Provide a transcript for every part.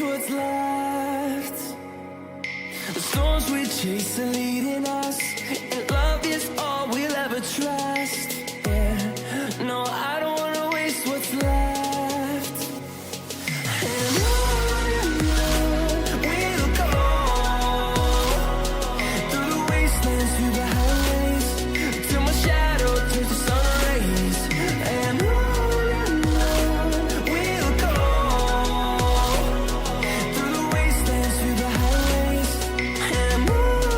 what's left. The storms we chase are leading us, and love is all we'll ever trust. Yeah, no, I don't wanna waste what's left. And on we'll go, through the wastelands, through the highways, till my shadow turns to sun rays. And on we'll go, through the wastelands, through the highways, and on we'll go.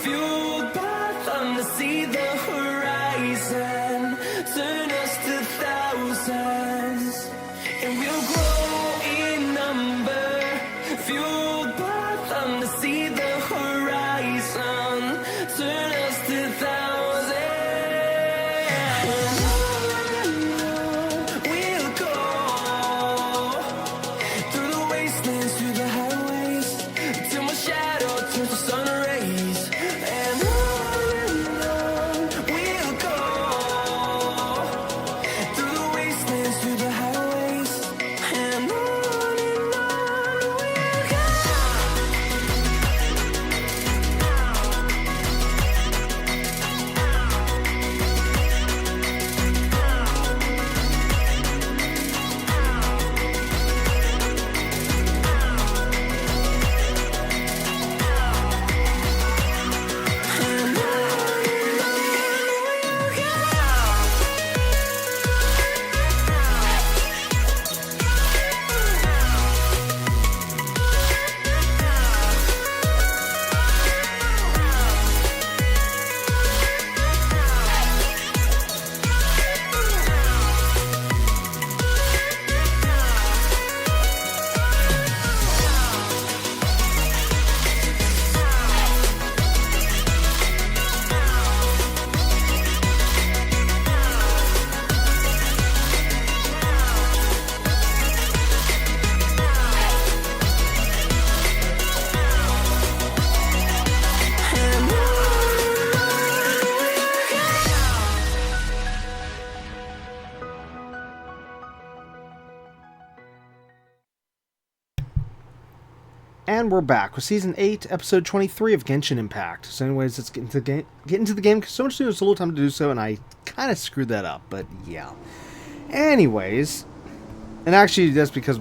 Fueled by thunder, see the horizon, turn us to thousands, and we'll grow in number. Fueled by thunder, see the horizon, turn us to thousands, and on we'll go, through the wastelands, through the highways, till my shadow turns to sun rays. And on we'll go, through the wastelands, through the highways, and on we'll go. And we're back with Season 8, Episode 23 of Genshin Impact. So anyways, let's get into the game. So much to do, it's a little time to do so, and I kind of screwed that up, but yeah. Anyways, and actually that's because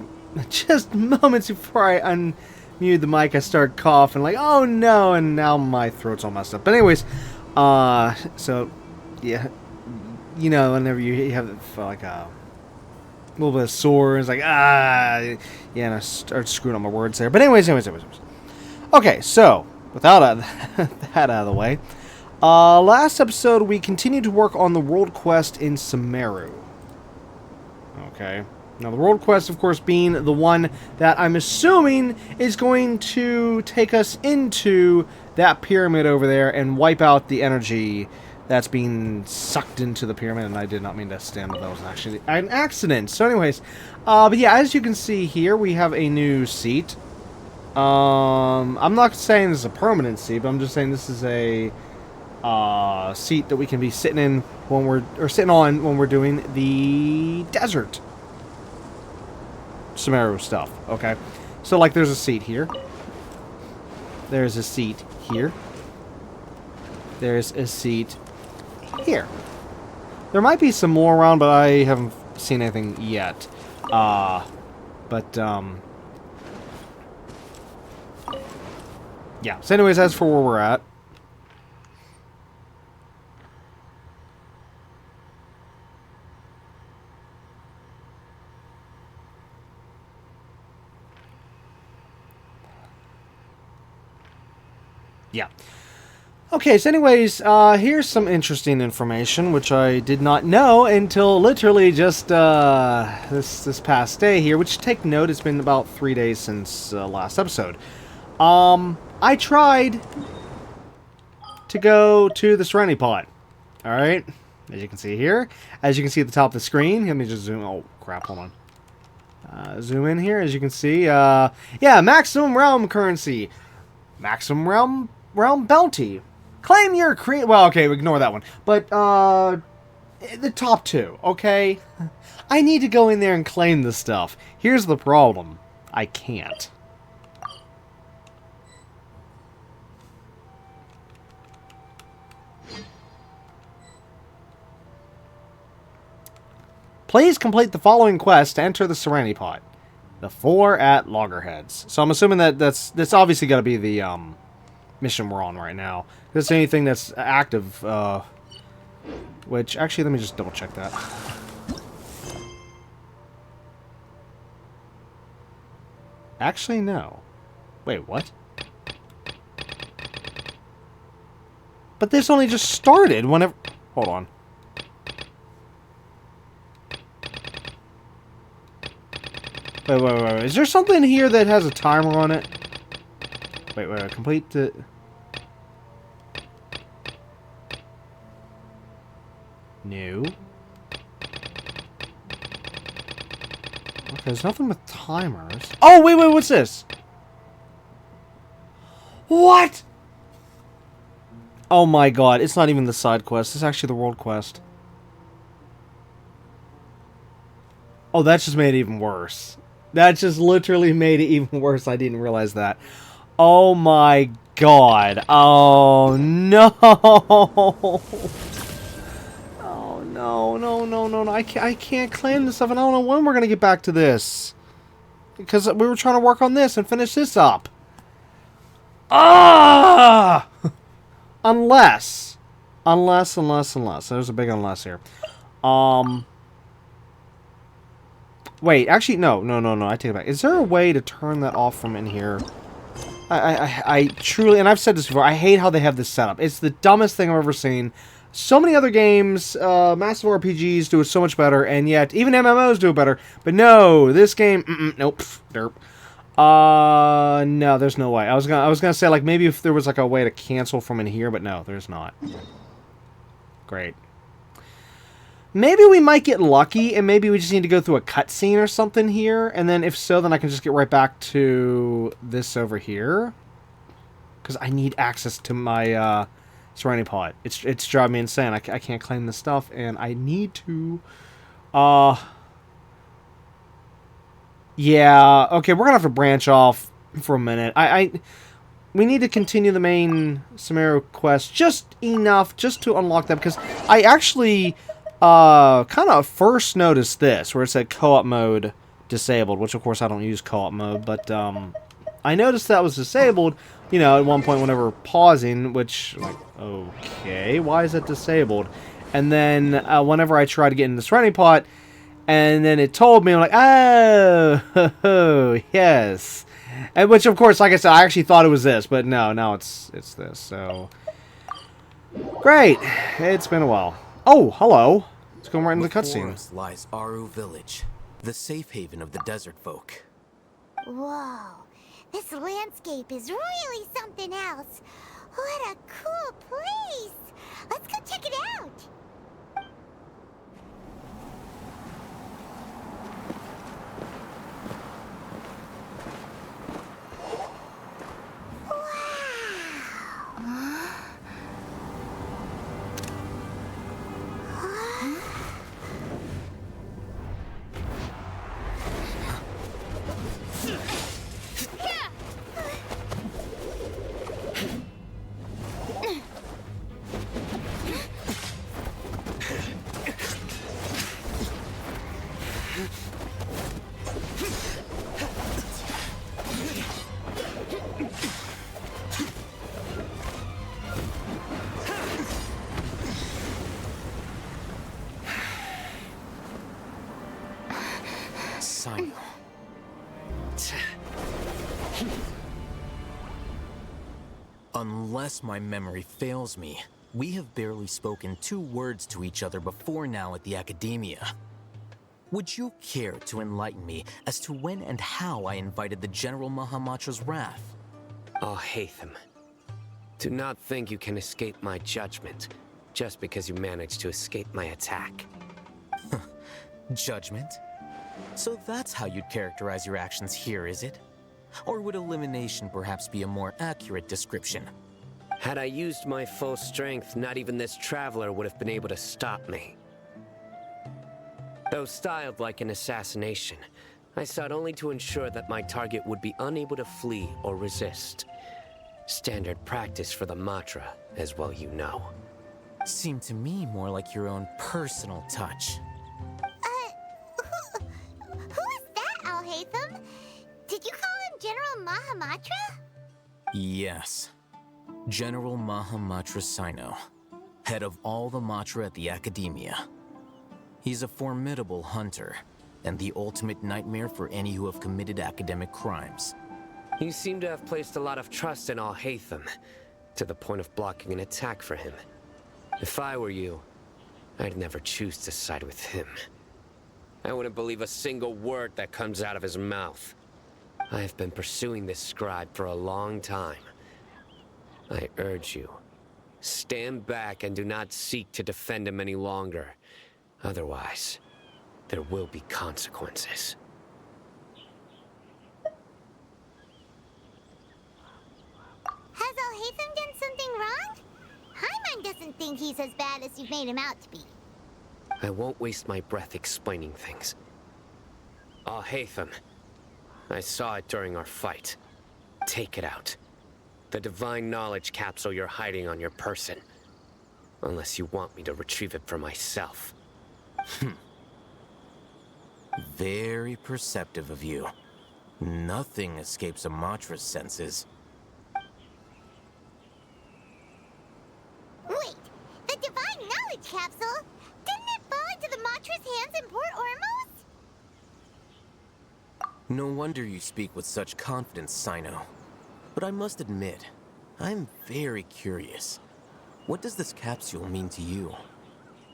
just moments before I unmuted the mic, I started coughing, like, oh no, and now my throat's all messed up. But anyways, so, yeah, you know, whenever you have like a little bit of sore, it's like, yeah, and I start screwing up my words there. But anyways. Okay, so, without that out of the way, last episode we continued to work on the world quest in Sumeru. Okay. Now, the world quest, of course, being the one that I'm assuming is going to take us into that pyramid over there and wipe out the energy that's being sucked into the pyramid, and I did not mean to stand up. That was actually an accident. So anyways, but yeah, as you can see here, we have a new seat. I'm not saying this is a permanent seat, but I'm just saying this is a seat that we can be sitting in when we're doing the desert Sumeru stuff. Okay, so like there's a seat here. There's a seat here. There's a seat here. There might be some more around, but I haven't seen anything yet. Yeah. So anyways, as for where we're at. Yeah. Okay, so anyways, here's some interesting information, which I did not know until literally just this past day here, which, take note, it's been about 3 days since last episode. I tried to go to the Serenity Pod. Alright, as you can see here. As you can see at the top of the screen, let me just zoom, oh crap, hold on. Zoom in here, as you can see, yeah, maximum realm currency. Maximum realm bounty. Claim your well, okay, ignore that one. But, the top two, okay? I need to go in there and claim this stuff. Here's the problem. I can't. Please complete the following quest to enter the Serenity Pod. The 4 at Loggerheads. So I'm assuming that that's obviously got to be the, mission we're on right now. If it's anything that's active, which, actually, let me just double check that. Actually, no. Wait, what? But this only just started whenever... Hold on. Wait. Is there something here that has a timer on it? Wait. Complete the... No. Okay, there's nothing with timers. Oh, wait, what's this? What? Oh my god, it's not even the side quest. It's actually the world quest. Oh, that just made it even worse. That just literally made it even worse. I didn't realize that. Oh my god. Oh no. Oh no. I can't claim this stuff, and I don't know when we're gonna get back to this. Because we were trying to work on this and finish this up. Ah! Unless. There's a big unless here. Wait, actually, no, I take it back. Is there a way to turn that off from in here? I truly, and I've said this before, I hate how they have this setup. It's the dumbest thing I've ever seen. So many other games, massive RPGs do it so much better, and yet, even MMOs do it better. But no, this game, nope, derp. No, there's no way. I was gonna say, like, maybe if there was, like, a way to cancel from in here, but no, there's not. Great. Maybe we might get lucky, and maybe we just need to go through a cutscene or something here, and then if so, then I can just get right back to this over here. Because I need access to my, Serenity Pod. It's driving me insane. I can't claim this stuff, and I need to, yeah, okay, we're gonna have to branch off for a minute. We need to continue the main Sumeru quest just enough, just to unlock that, because I actually... kind of first noticed this, where it said co-op mode disabled, which of course I don't use co-op mode, but, I noticed that was disabled, you know, at one point whenever pausing, which, like, okay, why is it disabled? And then, whenever I tried to get in the Serenity Pod, and then it told me, I'm like, oh, yes. And which, of course, like I said, I actually thought it was this, but no, it's this, so... Great! It's been a while. Oh, hello. Let's go right into the cutscene. Lies Aru Village, the safe haven of the desert folk. Whoa, this landscape is really something else. What a cool place. Let's go check it out. Sino. Unless my memory fails me, we have barely spoken 2 words to each other before now at the Academia. Would you care to enlighten me as to when and how I invited the General Mahamatra's wrath? Oh, Hatham. Do not think you can escape my judgment just because you managed to escape my attack. Judgment? So that's how you'd characterize your actions here, is it? Or would elimination perhaps be a more accurate description? Had I used my full strength, not even this traveler would have been able to stop me. Though styled like an assassination, I sought only to ensure that my target would be unable to flee or resist. Standard practice for the Matra, as well you know. Seemed to me more like your own personal touch. Who is that, Al-Haytham? Did you call him General Mahamatra? Yes. General Mahamatra Sino, head of all the Matra at the Academia. He's a formidable hunter, and the ultimate nightmare for any who have committed academic crimes. You seem to have placed a lot of trust in Al-Haytham, to the point of blocking an attack for him. If I were you, I'd never choose to side with him. I wouldn't believe a single word that comes out of his mouth. I have been pursuing this scribe for a long time. I urge you, stand back and do not seek to defend him any longer. Otherwise, there will be consequences. Has Al-Haytham done something wrong? Paimon doesn't think he's as bad as you've made him out to be. I won't waste my breath explaining things. Al-Haytham, I saw it during our fight. Take it out. The divine knowledge capsule you're hiding on your person. Unless you want me to retrieve it for myself. Very perceptive of you. Nothing escapes a Matra's senses. Wait, the divine knowledge capsule? Didn't it fall into the Matra's hands in Port Ormos? No wonder you speak with such confidence, Sino. But I must admit, I'm very curious. What does this capsule mean to you?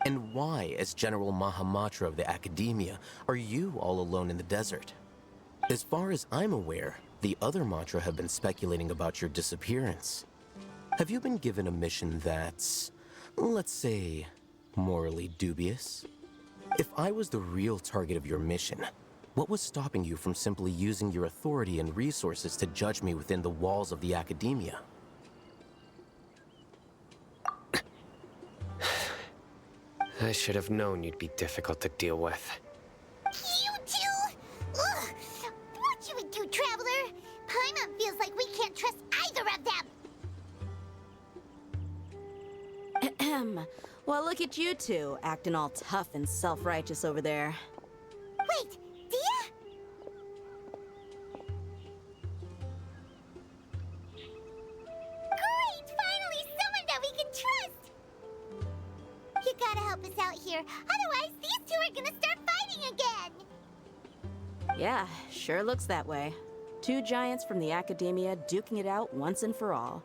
And why, as General Mahamatra of the Academia, are you all alone in the desert? As far as I'm aware, the other Matra have been speculating about your disappearance. Have you been given a mission that's, let's say, morally dubious? If I was the real target of your mission, what was stopping you from simply using your authority and resources to judge me within the walls of the Academia? I should have known you'd be difficult to deal with. You two? Ugh! What you would do, Traveler? Paimon feels like we can't trust either of them. Ahem. Well, look at you two, acting all tough and self-righteous over there. Wait, Dia? Great! Finally, someone that we can trust! You gotta help us out here, otherwise these two are gonna start fighting again! Yeah, sure looks that way. 2 giants from the Academia duking it out once and for all.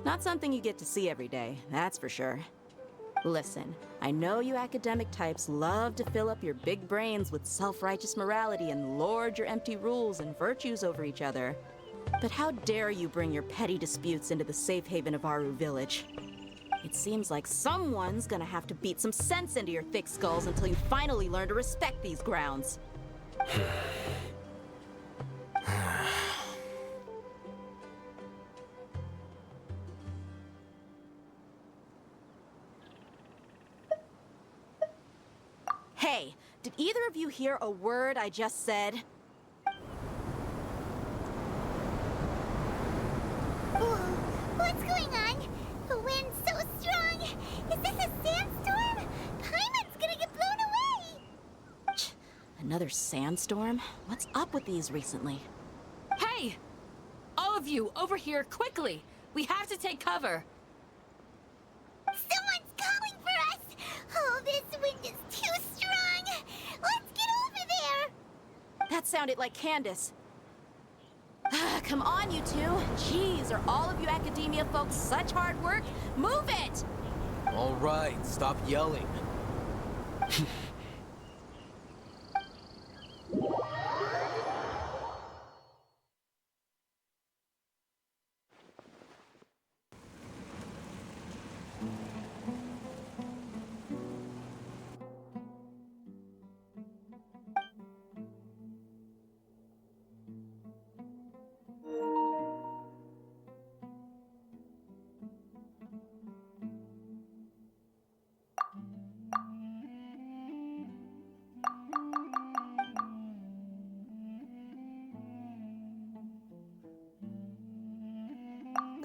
Not something you get to see every day, that's for sure. Listen, I know you academic types love to fill up your big brains with self-righteous morality and lord your empty rules and virtues over each other. But how dare you bring your petty disputes into the safe haven of Aru Village? It seems like someone's gonna have to beat some sense into your thick skulls until you finally learn to respect these grounds. Hey, did either of you hear a word I just said? Whoa, what's going on? The wind's so strong. Is this a sandstorm? Paimon's gonna get blown away. Another sandstorm? What's up with these recently? Hey! All of you, over here, quickly! We have to take cover! Someone's calling for us. Oh, this wind is too strong. Let's get over there. That sounded like Candace. Come on, you two. Jeez, are all of you academia folks such hard work? Move it! All right, stop yelling.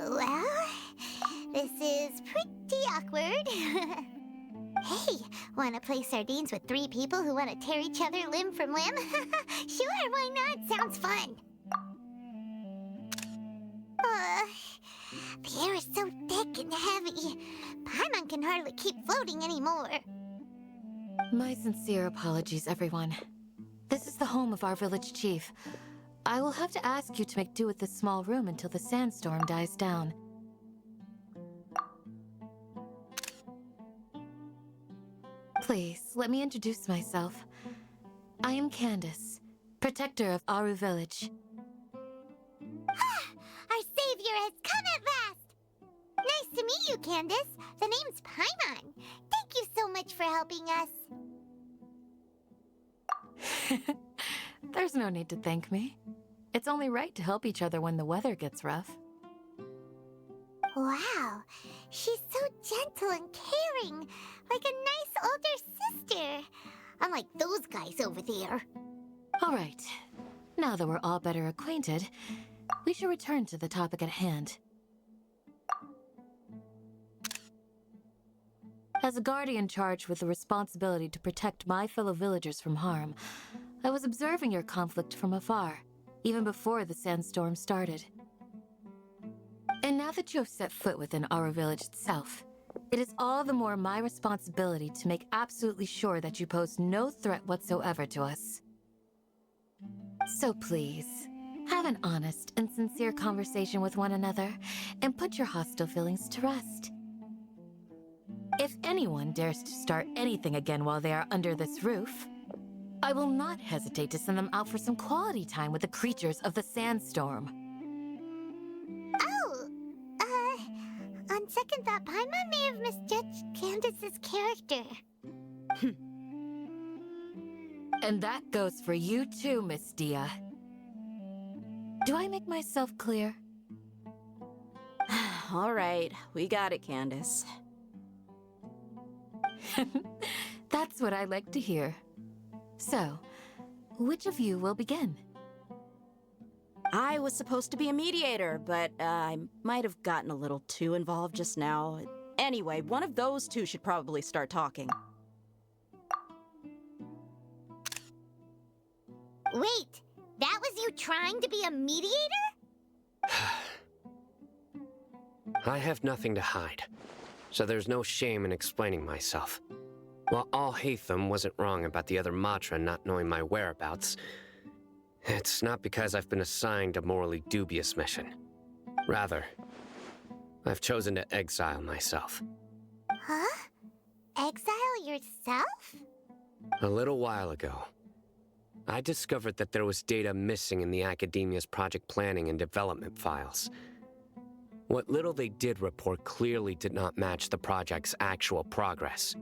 Well, this is pretty awkward. Hey, wanna play sardines with 3 people who wanna tear each other limb from limb? Sure, why not? Sounds fun. The air is so thick and heavy. Paimon can hardly keep floating anymore. My sincere apologies, everyone. This is the home of our village chief. I will have to ask you to make do with this small room until the sandstorm dies down. Please, let me introduce myself. I am Candace, protector of Aru Village. Our savior has come at last! Nice to meet you, Candace. The name's Paimon. Thank you so much for helping us. There's no need to thank me. It's only right to help each other when the weather gets rough. Wow, she's so gentle and caring, like a nice older sister. Unlike those guys over there. All right. Now that we're all better acquainted, we should return to the topic at hand. As a guardian charged with the responsibility to protect my fellow villagers from harm, I was observing your conflict from afar, even before the sandstorm started. And now that you have set foot within our village itself, it is all the more my responsibility to make absolutely sure that you pose no threat whatsoever to us. So please, have an honest and sincere conversation with one another, and put your hostile feelings to rest. If anyone dares to start anything again while they are under this roof, I will not hesitate to send them out for some quality time with the creatures of the sandstorm. Oh, on second thought, Paimon may have misjudged Candace's character. And that goes for you too, Miss Dia. Do I make myself clear? All right, we got it, Candace. That's what I like to hear. So, which of you will begin? I was supposed to be a mediator, but I might have gotten a little too involved just now. Anyway, one of those two should probably start talking. Wait, that was you trying to be a mediator? I have nothing to hide, so there's no shame in explaining myself. While Alhaitham wasn't wrong about the other Matra not knowing my whereabouts, it's not because I've been assigned a morally dubious mission. Rather, I've chosen to exile myself. Huh? Exile yourself? A little while ago, I discovered that there was data missing in the Academia's project planning and development files. What little they did report clearly did not match the project's actual progress.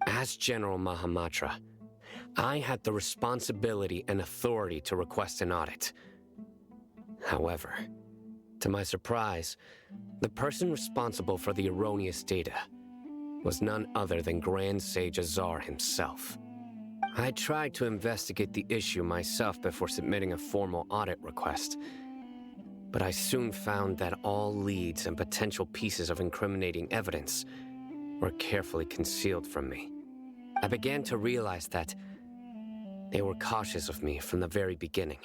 As General Mahamatra, I had the responsibility and authority to request an audit. However, to my surprise, the person responsible for the erroneous data was none other than Grand Sage Azar himself. I tried to investigate the issue myself before submitting a formal audit request, but I soon found that all leads and potential pieces of incriminating evidence were carefully concealed from me. I began to realize that they were cautious of me from the very beginning.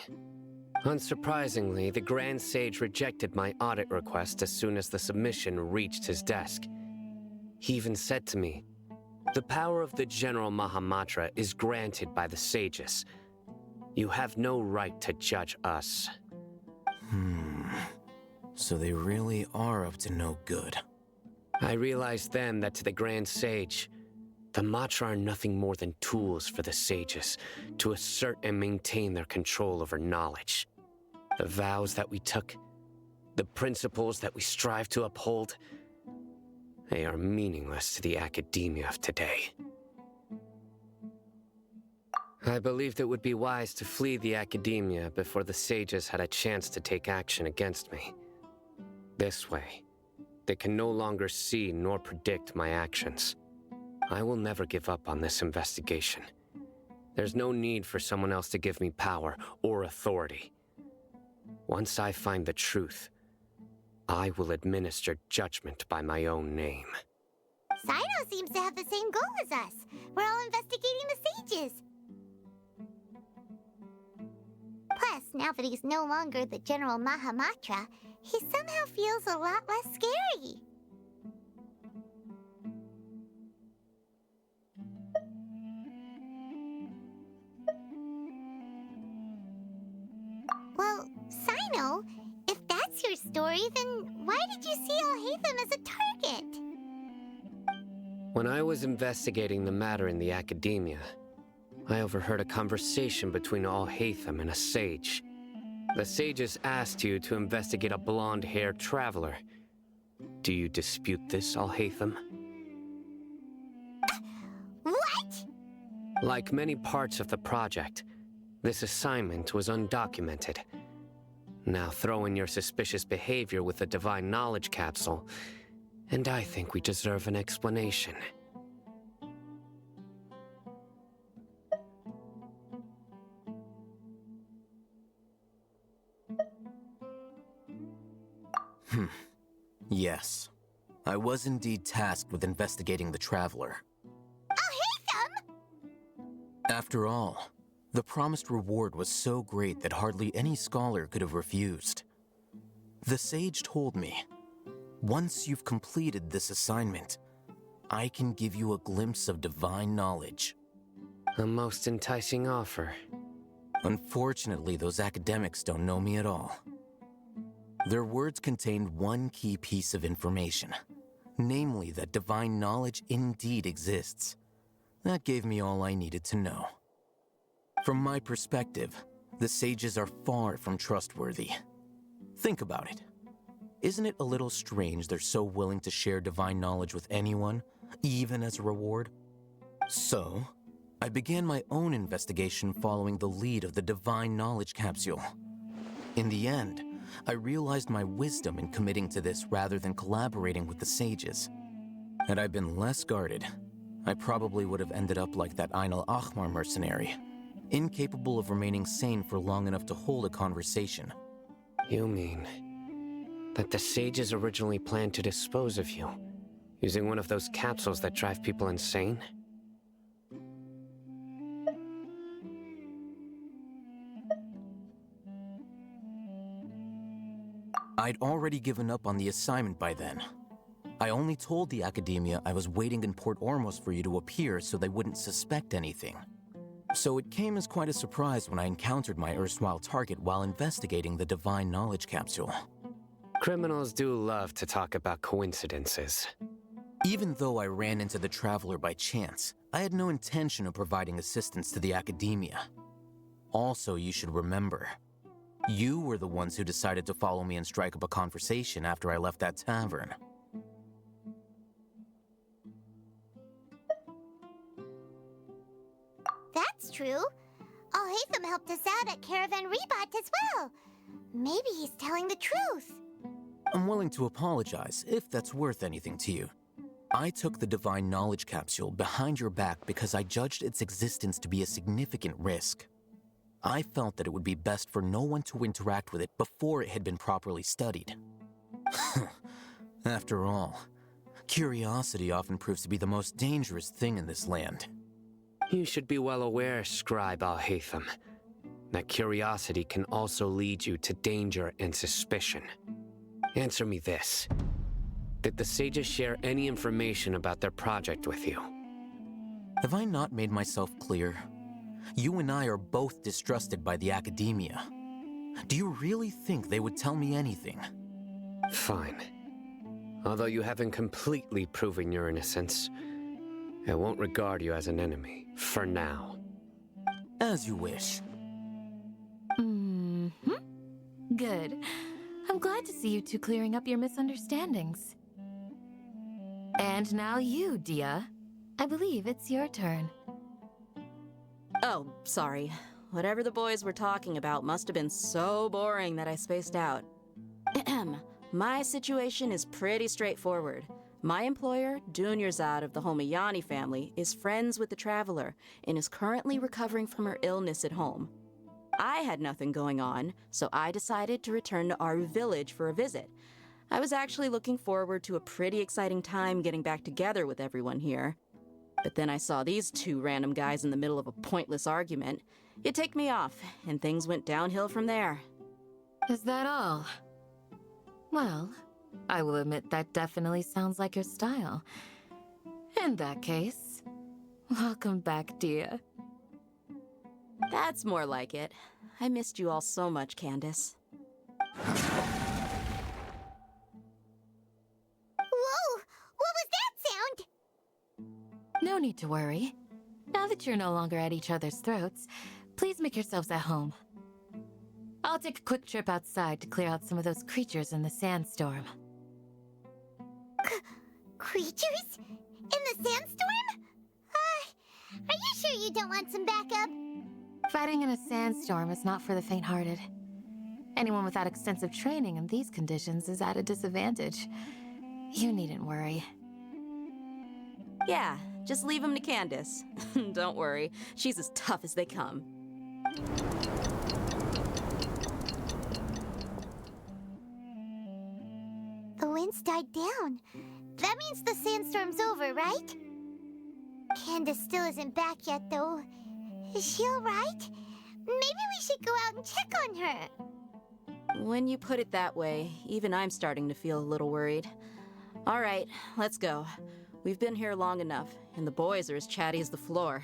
Unsurprisingly, the Grand Sage rejected my audit request as soon as the submission reached his desk. He even said to me, "The power of the General Mahamatra is granted by the sages. You have no right to judge us." So they really are up to no good. I realized then that to the Grand Sage, the Matra are nothing more than tools for the sages to assert and maintain their control over knowledge. The vows that we took, the principles that we strive to uphold, they are meaningless to the academia of today. I believed it would be wise to flee the academia before the sages had a chance to take action against me. This way, they can no longer see nor predict my actions. I will never give up on this investigation. There's no need for someone else to give me power or authority. Once I find the truth, I will administer judgment by my own name. Sino seems to have the same goal as us. We're all investigating the sages. Plus, now that he's no longer the General Mahamatra, he somehow feels a lot less scary. Well, Sino, if that's your story, then why did you see Alhaitham as a target? When I was investigating the matter in the academia, I overheard a conversation between Alhaitham and a sage. The sages asked you to investigate a blonde-haired traveler. Do you dispute this, Alhaitham? What? Like many parts of the project, this assignment was undocumented. Now throw in your suspicious behavior with the Divine Knowledge Capsule, and I think we deserve an explanation. Yes. I was indeed tasked with investigating the Traveler. Alhaitham? After all, the promised reward was so great that hardly any scholar could have refused. The sage told me, once you've completed this assignment, I can give you a glimpse of divine knowledge. A most enticing offer. Unfortunately, those academics don't know me at all. Their words contained one key piece of information, namely that divine knowledge indeed exists. That gave me all I needed to know. From my perspective, the sages are far from trustworthy. Think about it. Isn't it a little strange they're so willing to share divine knowledge with anyone, even as a reward? So, I began my own investigation following the lead of the Divine Knowledge Capsule. In the end, I realized my wisdom in committing to this rather than collaborating with the sages. Had I been less guarded, I probably would have ended up like that Ain al-Ahmar mercenary, incapable of remaining sane for long enough to hold a conversation. You mean that the sages originally planned to dispose of you, using one of those capsules that drive people insane? I'd already given up on the assignment by then. I only told the academia I was waiting in Port Ormos for you to appear so they wouldn't suspect anything. So it came as quite a surprise when I encountered my erstwhile target while investigating the Divine Knowledge Capsule. Criminals do love to talk about coincidences. Even though I ran into the Traveler by chance, I had no intention of providing assistance to the academia. Also, you should remember, You were the ones who decided to follow me and strike up a conversation after I left that tavern. That's true. Alhaitham helped us out at Caravan Rebot as well. Maybe he's telling the truth. I'm willing to apologize if that's worth anything to you. I took the Divine Knowledge Capsule behind your back because I judged its existence to be a significant risk. I felt that it would be best for no one to interact with it before it had been properly studied. After all, curiosity often proves to be the most dangerous thing in this land. You should be well aware, Scribe Alhaitham, that curiosity can also lead you to danger and suspicion. Answer me this. Did the sages share any information about their project with you? Have I not made myself clear? You and I are both distrusted by the academia. Do you really think they would tell me anything? Fine. Although you haven't completely proven your innocence, I won't regard you as an enemy, for now. As you wish. Mm-hmm. Good. I'm glad to see you two clearing up your misunderstandings. And now you, Dia. I believe it's your turn. Oh, sorry. Whatever the boys were talking about must have been so boring that I spaced out. My situation is pretty straightforward. My employer, Dunyarzad of the Homayani family, is friends with the Traveler and is currently recovering from her illness at home. I had nothing going on, so I decided to return to our village for a visit. I was actually looking forward to a pretty exciting time getting back together with everyone here. But then I saw these two random guys in the middle of a pointless argument. It ticked me off, and things went downhill from there. Is that all? Well, I will admit that definitely sounds like your style. In that case, welcome back, Dia. That's more like it. I missed you all so much, Candace. Whoa! What was that sound? No need to worry. Now that you're no longer at each other's throats, please make yourselves at home. I'll take a quick trip outside to clear out some of those creatures in the sandstorm. Creatures? In the sandstorm? Are you sure you don't want some backup? Fighting in a sandstorm is not for the faint-hearted. Anyone without extensive training in these conditions is at a disadvantage. You needn't worry. Yeah, just leave him to Candace. Don't worry, she's as tough as they come. The wind's died down. That means the sandstorm's over, right? Candace still isn't back yet, though. Is she alright? Maybe we should go out and check on her. When you put it that way, even I'm starting to feel a little worried. All right, let's go. We've been here long enough, and the boys are as chatty as the floor.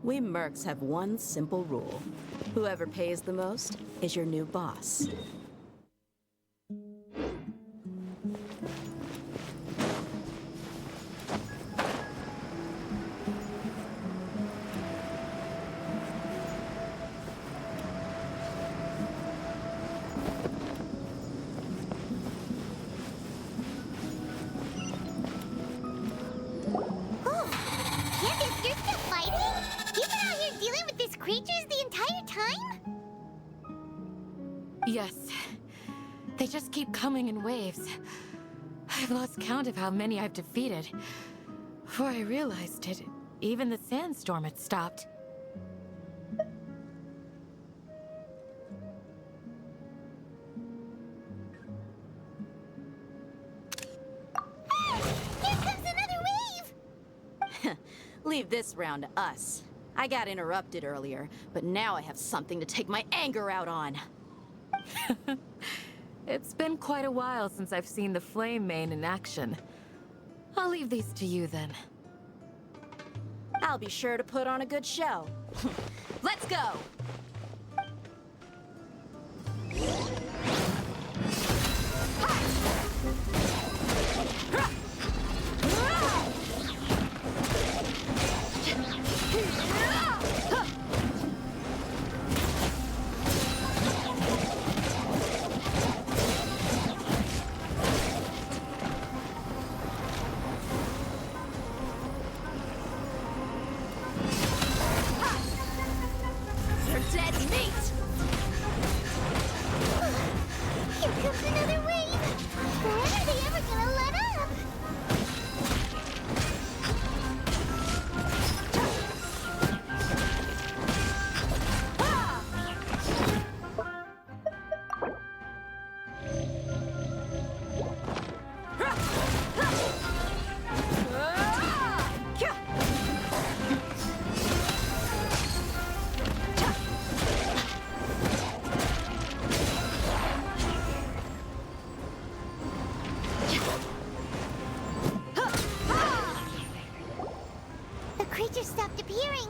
We mercs have one simple rule. Whoever pays the most is your new boss. Candace, you're still fighting? You've been out here dealing with these creatures the entire time? Yes. They just keep coming in waves. I've lost count of how many I've defeated. Before I realized it, even the sandstorm had stopped. Here comes another wave! Leave this round to us. I got interrupted earlier, but now I have something to take my anger out on. It's been quite a while since I've seen the Flame Mane in action. I'll leave these to you then. I'll be sure to put on a good show. Let's go! You're dead meat! Here comes another wave! When are they ever gonna let up? The creatures stopped appearing.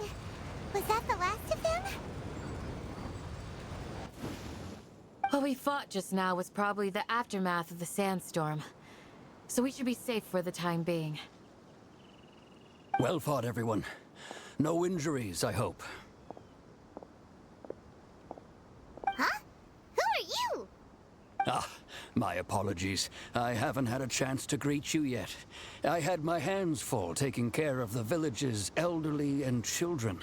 Was that the last of them? What we fought just now was probably the aftermath of the sandstorm. So we should be safe for the time being. Well fought, everyone. No injuries, I hope. Huh? Who are you? Ah, my apologies. I haven't had a chance to greet you yet. I had my hands full taking care of the village's elderly and children.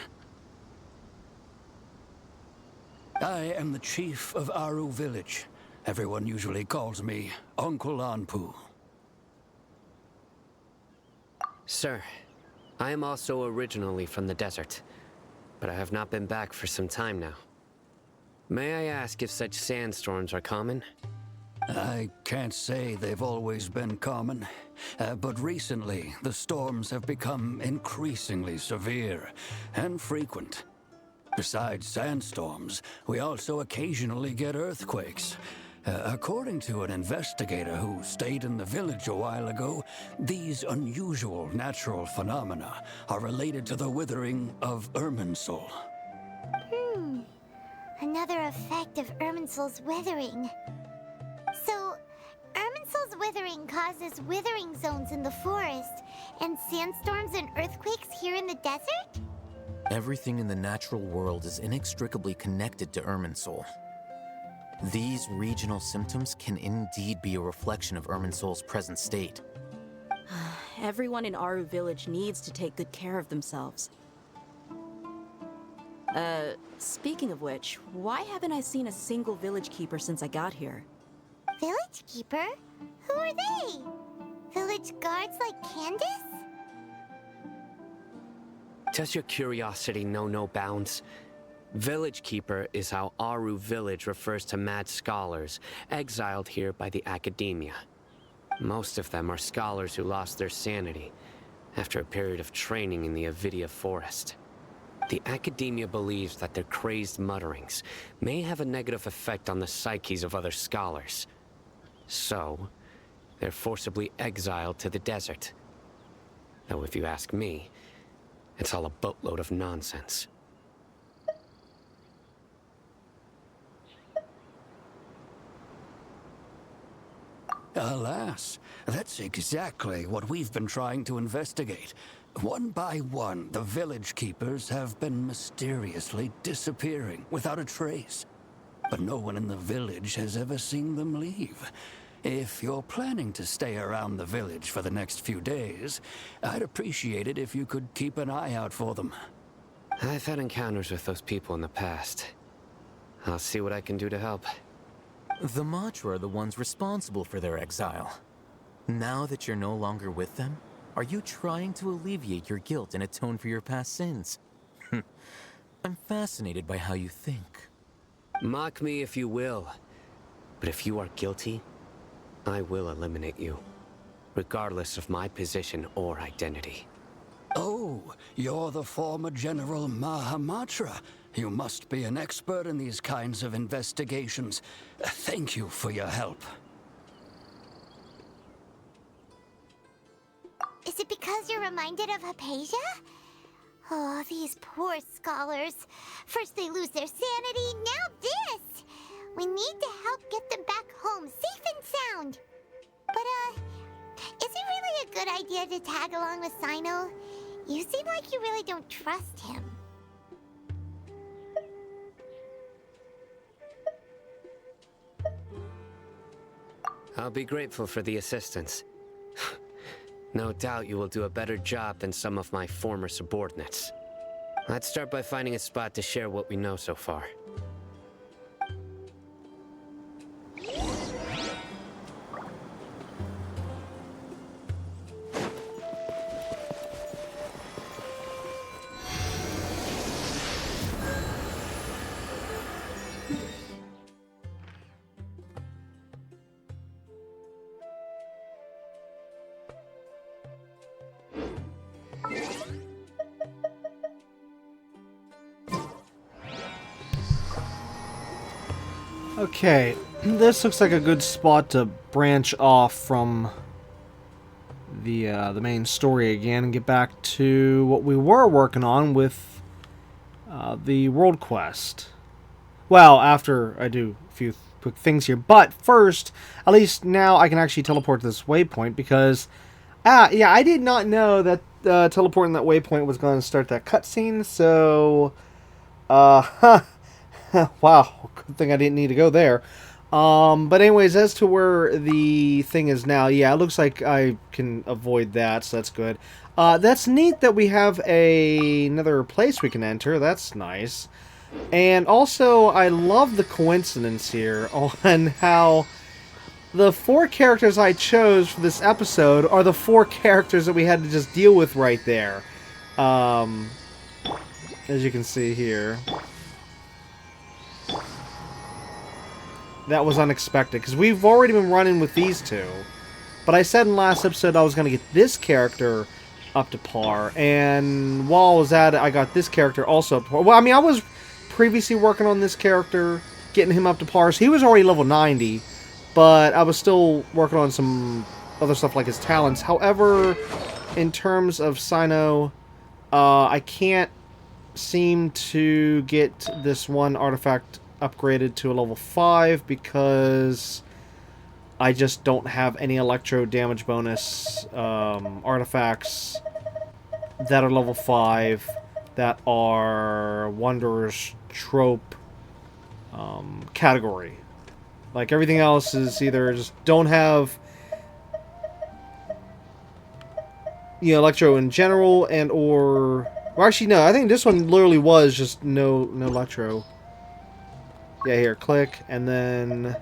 I am the chief of Aru village. Everyone usually calls me Uncle Anpu. Sir, I am also originally from the desert, but I have not been back for some time now. May I ask if such sandstorms are common? I can't say they've always been common, but recently the storms have become increasingly severe and frequent. Besides sandstorms, we also occasionally get earthquakes. According to an investigator who stayed in the village a while ago, these unusual natural phenomena are related to the withering of Irminsul. Another effect of Irminsul's withering. So, Irminsul's withering causes withering zones in the forest, and sandstorms and earthquakes here in the desert? Everything in the natural world is inextricably connected to Irminsul. These regional symptoms can indeed be a reflection of Irminsul's present state. Everyone in Aru village needs to take good care of themselves. Speaking of which, why haven't I seen a single village keeper since I got here? Village keeper? Who are they? Village guards like Candace? Does your curiosity know no bounds? Village Keeper is how Aru Village refers to mad scholars exiled here by the academia. Most of them are scholars who lost their sanity after a period of training in the Avidia forest. The academia believes that their crazed mutterings may have a negative effect on the psyches of other scholars. So, they're forcibly exiled to the desert. Though if you ask me, it's all a boatload of nonsense. Alas, that's exactly what we've been trying to investigate. One by one, the village keepers have been mysteriously disappearing without a trace. But no one in the village has ever seen them leave. If you're planning to stay around the village for the next few days, I'd appreciate it if you could keep an eye out for them. I've had encounters with those people in the past. I'll see what I can do to help. The Matra are the ones responsible for their exile. Now that you're no longer with them, are you trying to alleviate your guilt and atone for your past sins? I'm fascinated by how you think. Mock me if you will, but if you are guilty, I will eliminate you, regardless of my position or identity. Oh, you're the former General Mahamatra. You must be an expert in these kinds of investigations. Thank you for your help. Is it because you're reminded of Hypatia? Oh, these poor scholars. First they lose their sanity, now this! We need to help get them back home, safe and sound. But, is it really a good idea to tag along with Sino? You seem like you really don't trust him. I'll be grateful for the assistance. No doubt you will do a better job than some of my former subordinates. Let's start by finding a spot to share what we know so far. Okay, this looks like a good spot to branch off from the main story again and get back to what we were working on with the world quest. Well, after I do a few quick things here, but first, at least now I can actually teleport to this waypoint because, yeah, I did not know that teleporting that waypoint was going to start that cutscene. So, wow, good thing I didn't need to go there. But anyways, as to where the thing is now, yeah, it looks like I can avoid that, so that's good. That's neat that we have another place we can enter. That's nice. And also, I love the coincidence here on how the 4 characters I chose for this episode are the 4 characters that we had to just deal with right there. As you can see here. That was unexpected, because we've already been running with these 2. But I said in last episode I was going to get this character up to par, and while I was at it, I got this character also up to par. Well, I mean, I was previously working on this character, getting him up to par, so he was already level 90, but I was still working on some other stuff like his talents. However, in terms of Sino, I can't seem to get this one artifact upgraded to a level 5 because I just don't have any electro damage bonus artifacts that are level 5 that are Wanderer's Trope category. Like, everything else is either just don't have, you know, electro in general, and or, well, actually no, I think this one literally was just no electro. Yeah, here, click, and then...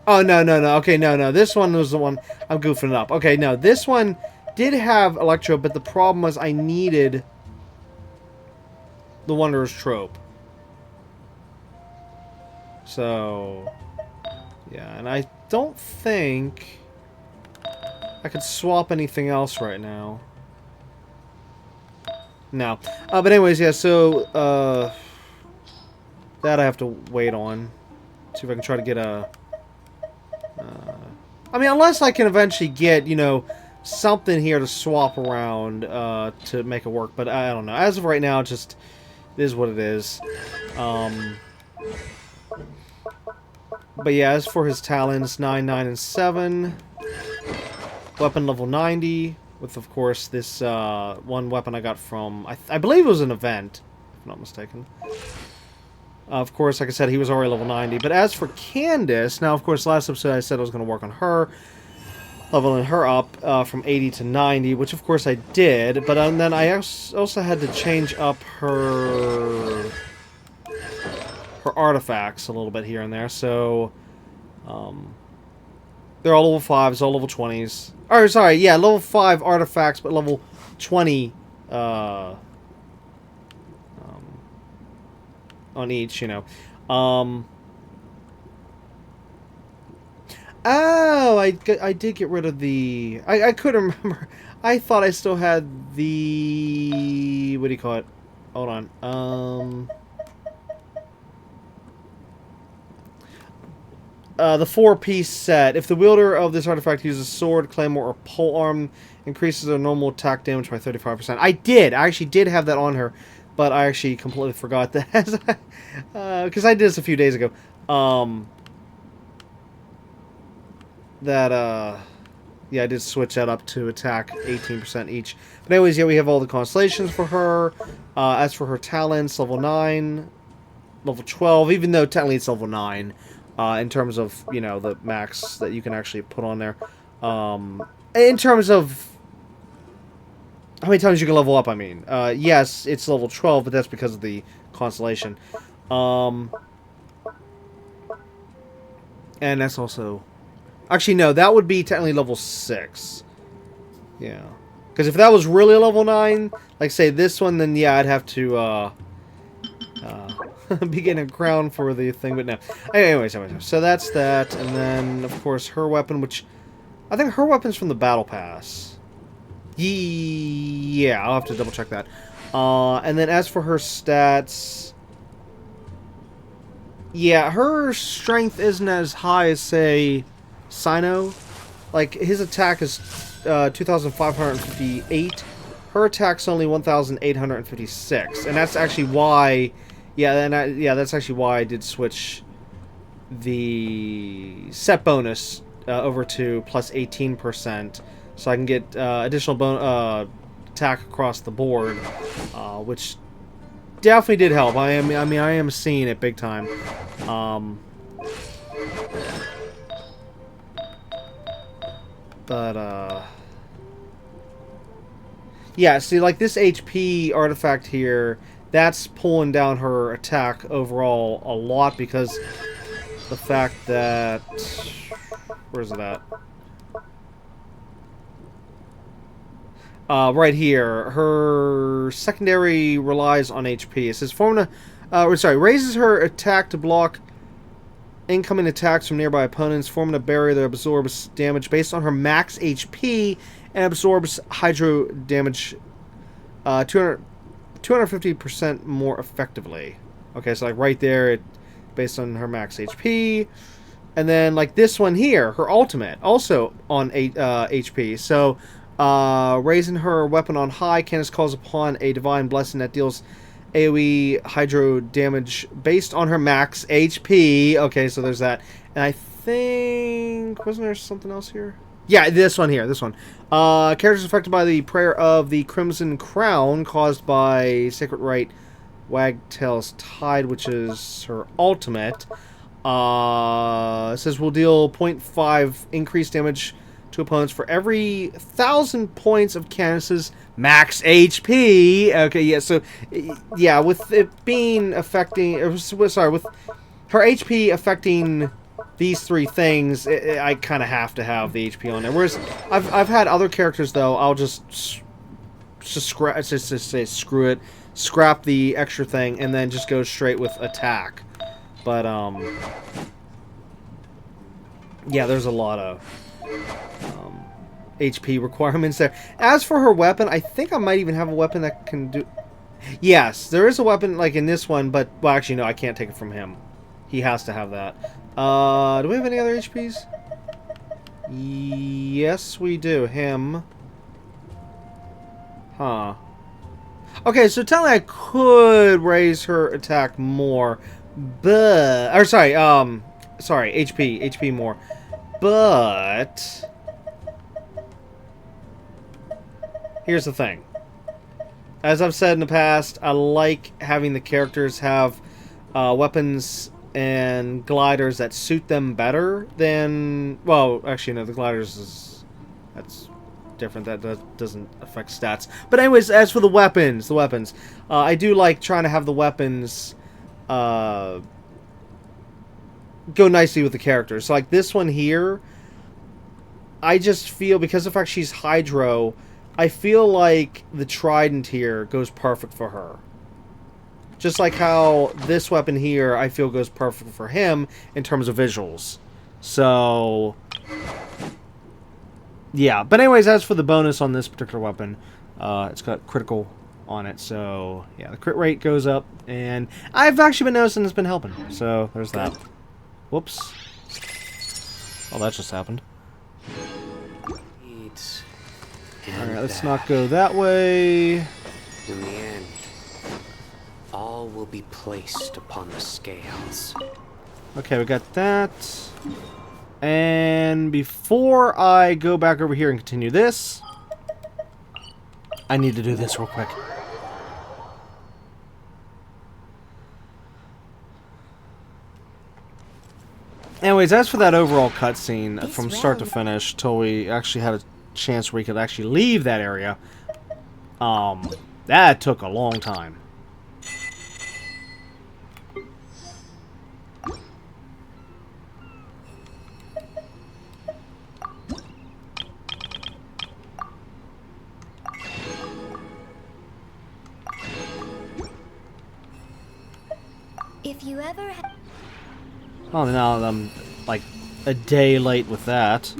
Oh, no. Okay, no. This one was the one... I'm goofing it up. Okay, no, this one did have Electro, but the problem was I needed the Wanderer's trope. So, yeah, and I don't think I could swap anything else right now. No. But anyways, yeah, so, that I have to wait on. See if I can try to get a... I mean, unless I can eventually get, you know, something here to swap around to make it work. But I don't know. As of right now, it just is what it is. But yeah, as for his talents, 9, 9, and 7. Weapon level 90. With, of course, this one weapon I got from... I believe it was an event, if I'm not mistaken. Of course, like I said, he was already level 90. But as for Candace, now, of course, last episode I said I was going to work on her, leveling her up from 80 to 90, which, of course, I did. But then I also had to change up her artifacts a little bit here and there. So, they're all level 5s, all level 20s. Or, sorry, yeah, level 5 artifacts, but level 20 on each, you know. Oh, I did get rid of the... I couldn't remember. I thought I still had the... What do you call it? Hold on. The 4-piece set. If the wielder of this artifact uses sword, claymore, or polearm, increases their normal attack damage by 35%. I actually did have that on her, but I actually completely forgot that. Because I did this a few days ago. Yeah, I did switch that up to attack 18% each. But anyways, yeah, we have all the constellations for her. As for her talents, level 9, level 12, even though technically it's level 9. In terms of, you know, the max that you can actually put on there. In terms of how many times you can level up, I mean. Yes, it's level 12, but that's because of the constellation. And that's also... Actually, no, that would be technically level 6. Yeah. Because if that was really level 9, like, say, this one, then, yeah, I'd have to, be getting a crown for the thing, but no. Anyways, so that's that, and then, of course, her weapon, which... I think her weapon's from the Battle Pass. Yeah, I'll have to double check that. And then as for her stats... Yeah, her strength isn't as high as, say, Sino. Like, his attack is 2,558. Her attack's only 1,856. And that's actually why... Yeah, that's actually why I did switch the set bonus over to plus 18%, so I can get additional attack across the board, which definitely did help. I am seeing it big time. Yeah, see, like this HP artifact here, that's pulling down her attack overall a lot because the fact that... Where's it at? Right here. Her secondary relies on HP. It says raises her attack to block incoming attacks from nearby opponents, forming a barrier that absorbs damage based on her max HP and absorbs hydro damage 250% more effectively. Okay, so like right there, it based on her max HP. And then like this one here, her ultimate, also on HP. So raising her weapon on high, Candace calls upon a divine blessing that deals AoE hydro damage based on her max HP. Okay, so there's that. And I think... Wasn't there something else here? Yeah, this one here, this one. Characters affected by the prayer of the Crimson Crown caused by Sacred Rite Wagtail's Tide, which is her ultimate. It says we'll deal 0.5 increased damage to opponents for every 1,000 points of Candace's max HP. Okay, yeah, so, yeah, with it being affecting... Sorry, with her HP affecting these three things, I kind of have to have the HP on there. Whereas I've had other characters though, I'll just say screw it, scrap the extra thing, and then just go straight with attack. But yeah, there's a lot of HP requirements there. As for her weapon, I think I might even have a weapon that can do... Yes, there is a weapon like in this one, but... Well, actually, no, I can't take it from him. He has to have that. Do we have any other HPs? Yes, we do. Him. Huh. Okay, so technically I could raise her attack more, but... Or, sorry, HP more. But... Here's the thing. As I've said in the past, I like having the characters have weapons and gliders that suit them better than... Well, actually, no, the gliders is... That's different. That doesn't affect stats. But anyways, as for the weapons, I do like trying to have the weapons go nicely with the characters. So, like, this one here, I just feel, because of the fact she's Hydro... I feel like the trident here goes perfect for her. Just like how this weapon here, I feel goes perfect for him in terms of visuals. So, yeah. But anyways, as for the bonus on this particular weapon, it's got critical on it. So, yeah, the crit rate goes up. And I've actually been noticing it's been helping. So, there's that. Whoops. Oh, that just happened. Alright, let's not go that way. In the end, all will be placed upon the scales. Okay, we got that. And before I go back over here and continue this, I need to do this real quick. Anyways, as for that overall cutscene, from start to finish, till we actually had a chance where we could actually leave that area, that took a long time. If you ever Oh, now I'm like a day late with that.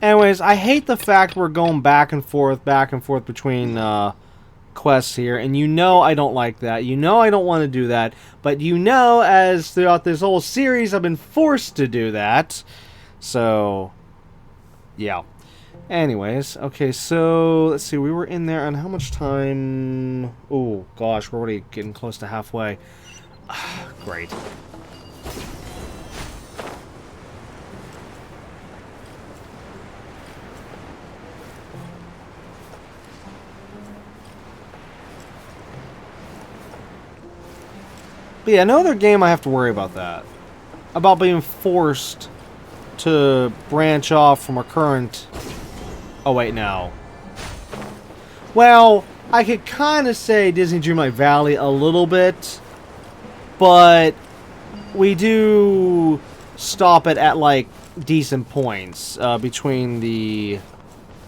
Anyways, I hate the fact we're going back and forth between quests here, and you know I don't like that. You know I don't want to do that, but you know, as throughout this whole series, I've been forced to do that. So, yeah. Anyways, okay, so let's see. We were in there, and how much time? Oh gosh, we're already getting close to halfway. Great. But yeah, no other game I have to worry about that. About being forced to branch off from our current... Oh, wait, no. Well, I could kind of say Disney Dreamlight Valley a little bit, but we do stop it at, like, decent points between the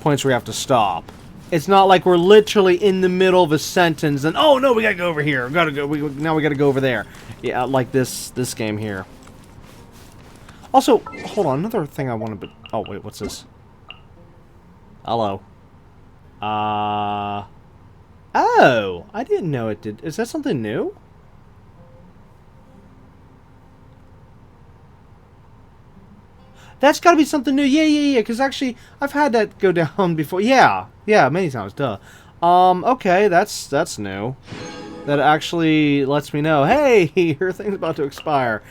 points where we have to stop. It's not like we're literally in the middle of a sentence and, oh no, we gotta go over here. Now we gotta go over there. Yeah, like this game here. Also, hold on, another thing I want to... Oh, wait, what's this? Hello. Oh, I didn't know it did. Is that something new? That's gotta be something new. Yeah, because actually, I've had that go down before. Yeah, many times, duh. Okay, that's new. That actually lets me know, hey, your thing's about to expire.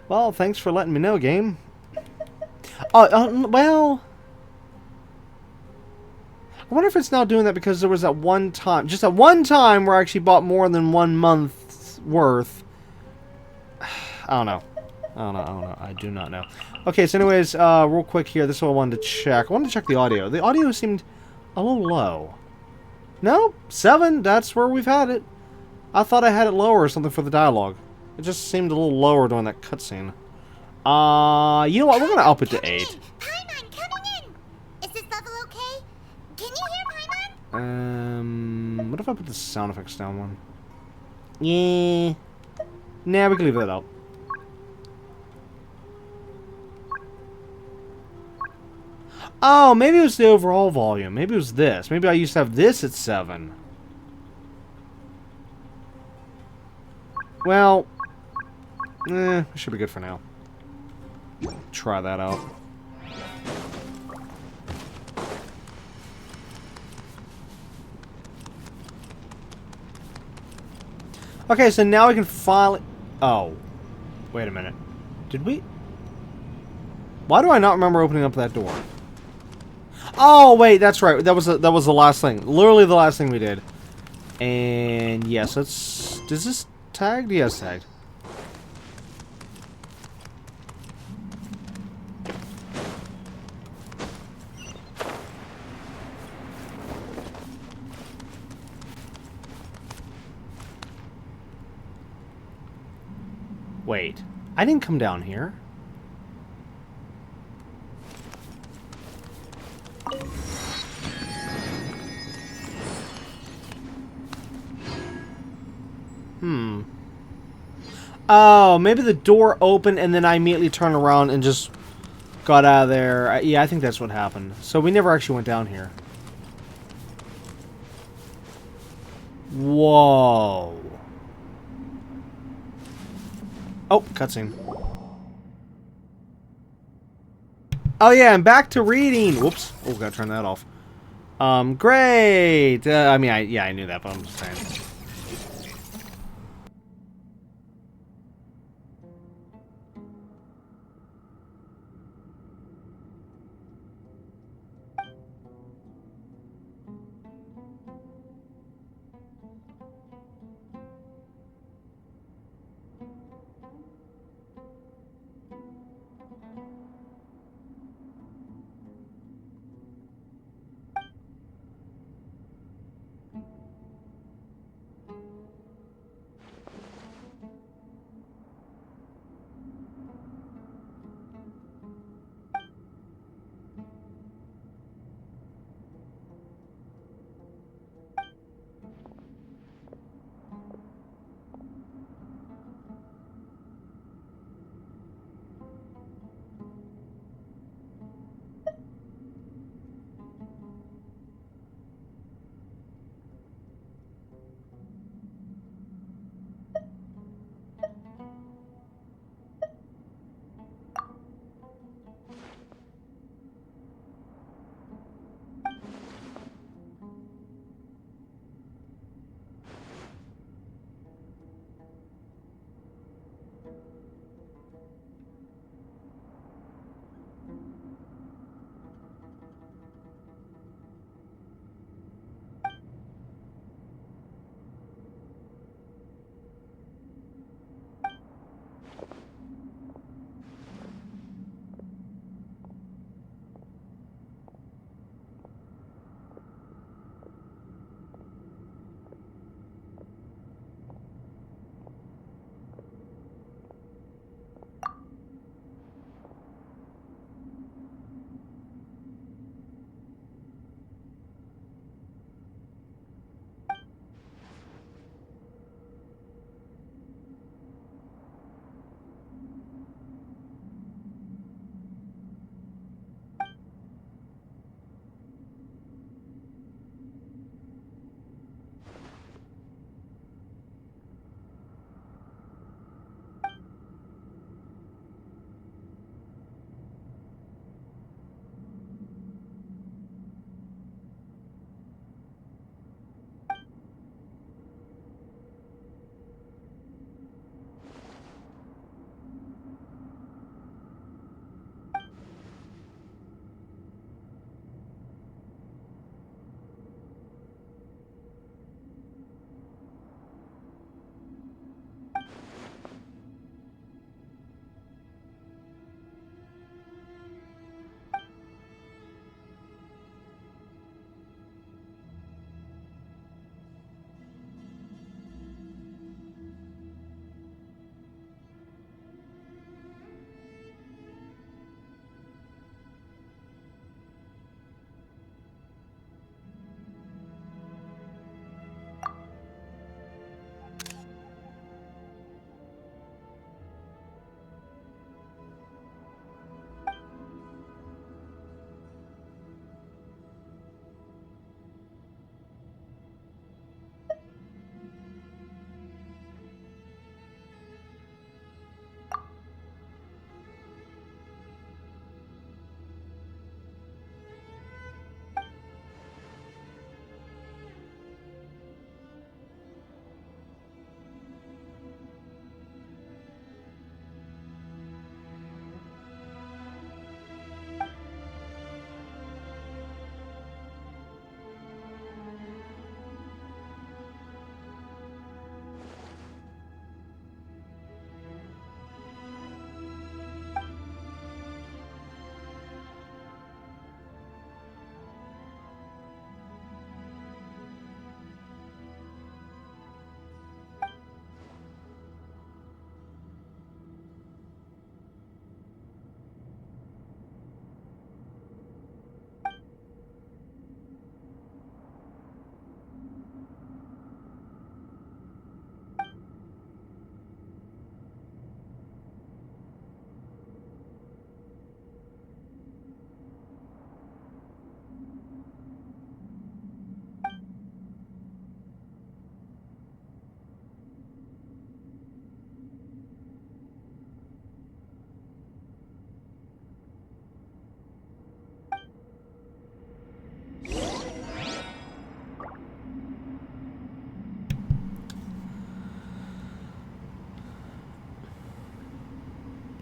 Well, thanks for letting me know, game. Well... I wonder if it's now doing that because there was that one time, just that one time where I actually bought more than 1 month's worth. I don't know. I do not know. Okay, so anyways, real quick here, this is what I wanted to check. I wanted to check the audio. The audio seemed a little low. No, 7, that's where we've had it. I thought I had it lower or something for the dialogue. It just seemed a little lower during that cutscene. You know what, we're gonna up it to 8. Paimon, coming in! Is this level okay? Can you hear Paimon? What if I put the sound effects down one? Yeah. Nah, we can leave that out. Oh, maybe it was the overall volume. Maybe it was this. Maybe I used to have this at 7. Well, it should be good for now. Try that out. Okay, so now we can finally... Oh. Wait a minute. Did we... Why do I not remember opening up that door? Oh, wait, that's right. That was the last thing. Literally the last thing we did. And yes, let's... Does this tagged? Yes, tagged. Wait, I didn't come down here. Oh, maybe the door opened and then I immediately turned around and just got out of there. Yeah, I think that's what happened. So we never actually went down here. Whoa. Oh, cutscene. Oh yeah, I'm back to reading. Whoops. Oh, gotta turn that off. Great. I mean, I knew that, but I'm just saying.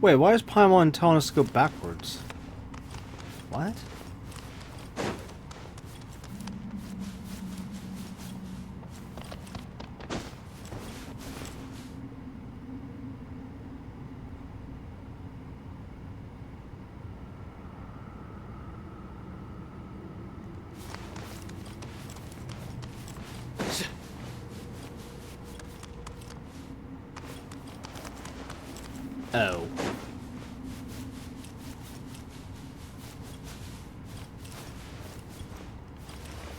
Wait, why is Paimon telling us to go backwards? What? Oh.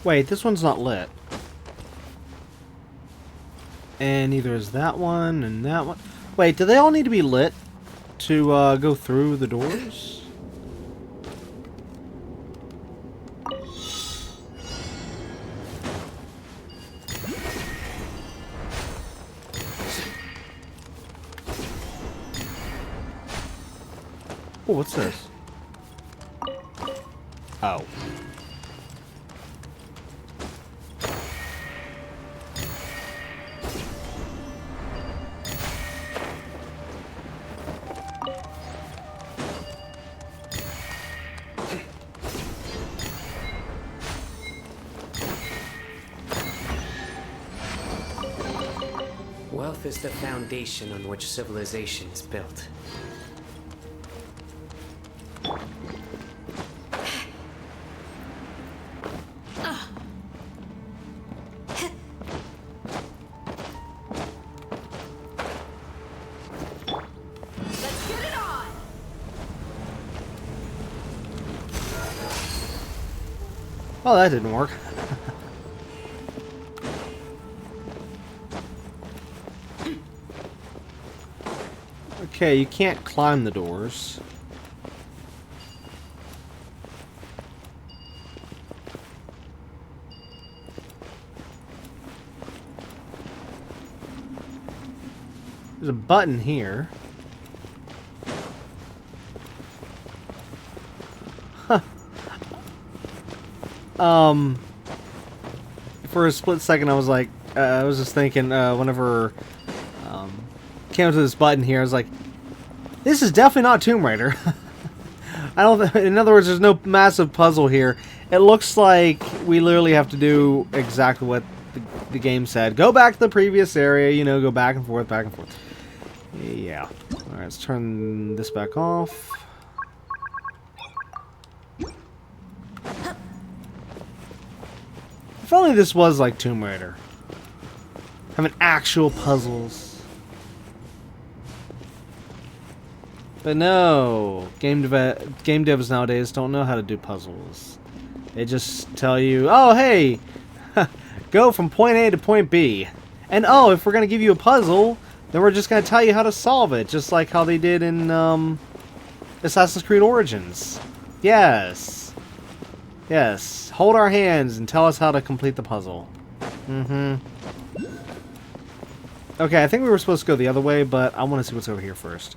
Wait, this one's not lit. And neither is that one and that one. Wait, do they all need to be lit to go through the doors? Oh, what's this? Oh. Wealth is the foundation on which civilization is built. Let's get it on! Oh, that didn't work. Okay, you can't climb the doors. There's a button here. Huh. For a split second, I was like, I was just thinking, whenever came to this button here, I was like, this is definitely not Tomb Raider. I don't. In other words, there's no massive puzzle here. It looks like we literally have to do exactly what the game said. Go back to the previous area. You know, go back and forth, back and forth. Yeah. All right, let's turn this back off. If only this was like Tomb Raider. Having actual puzzles. But no, game devs nowadays don't know how to do puzzles. They just tell you, oh hey, go from point A to point B. And oh, if we're going to give you a puzzle, then we're just going to tell you how to solve it. Just like how they did in Assassin's Creed Origins. Yes. Yes. Hold our hands and tell us how to complete the puzzle. Mm-hmm. Okay, I think we were supposed to go the other way, but I want to see what's over here first.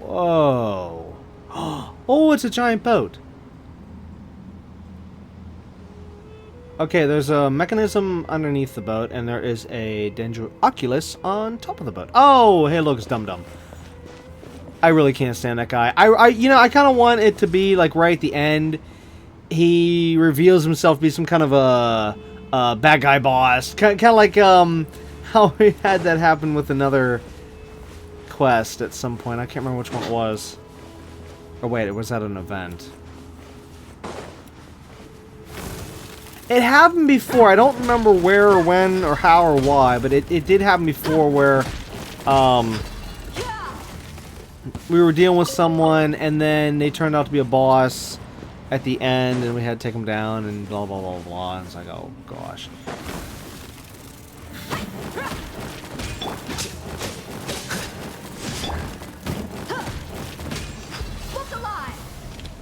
Whoa. Oh, it's a giant boat. Okay, there's a mechanism underneath the boat, and there is a Danger Oculus on top of the boat. Oh, hey, look, it's Dum Dum. I really can't stand that guy. You know, I kind of want it to be, like, right at the end. He reveals himself to be some kind of a bad guy boss. Kind of like, how we had that happen with another quest at some point. I can't remember which one it was. Oh wait, it was at an event. It happened before. I don't remember where or when or how or why, but it did happen before where we were dealing with someone and then they turned out to be a boss at the end and we had to take them down and blah blah blah blah. And it's like, oh gosh.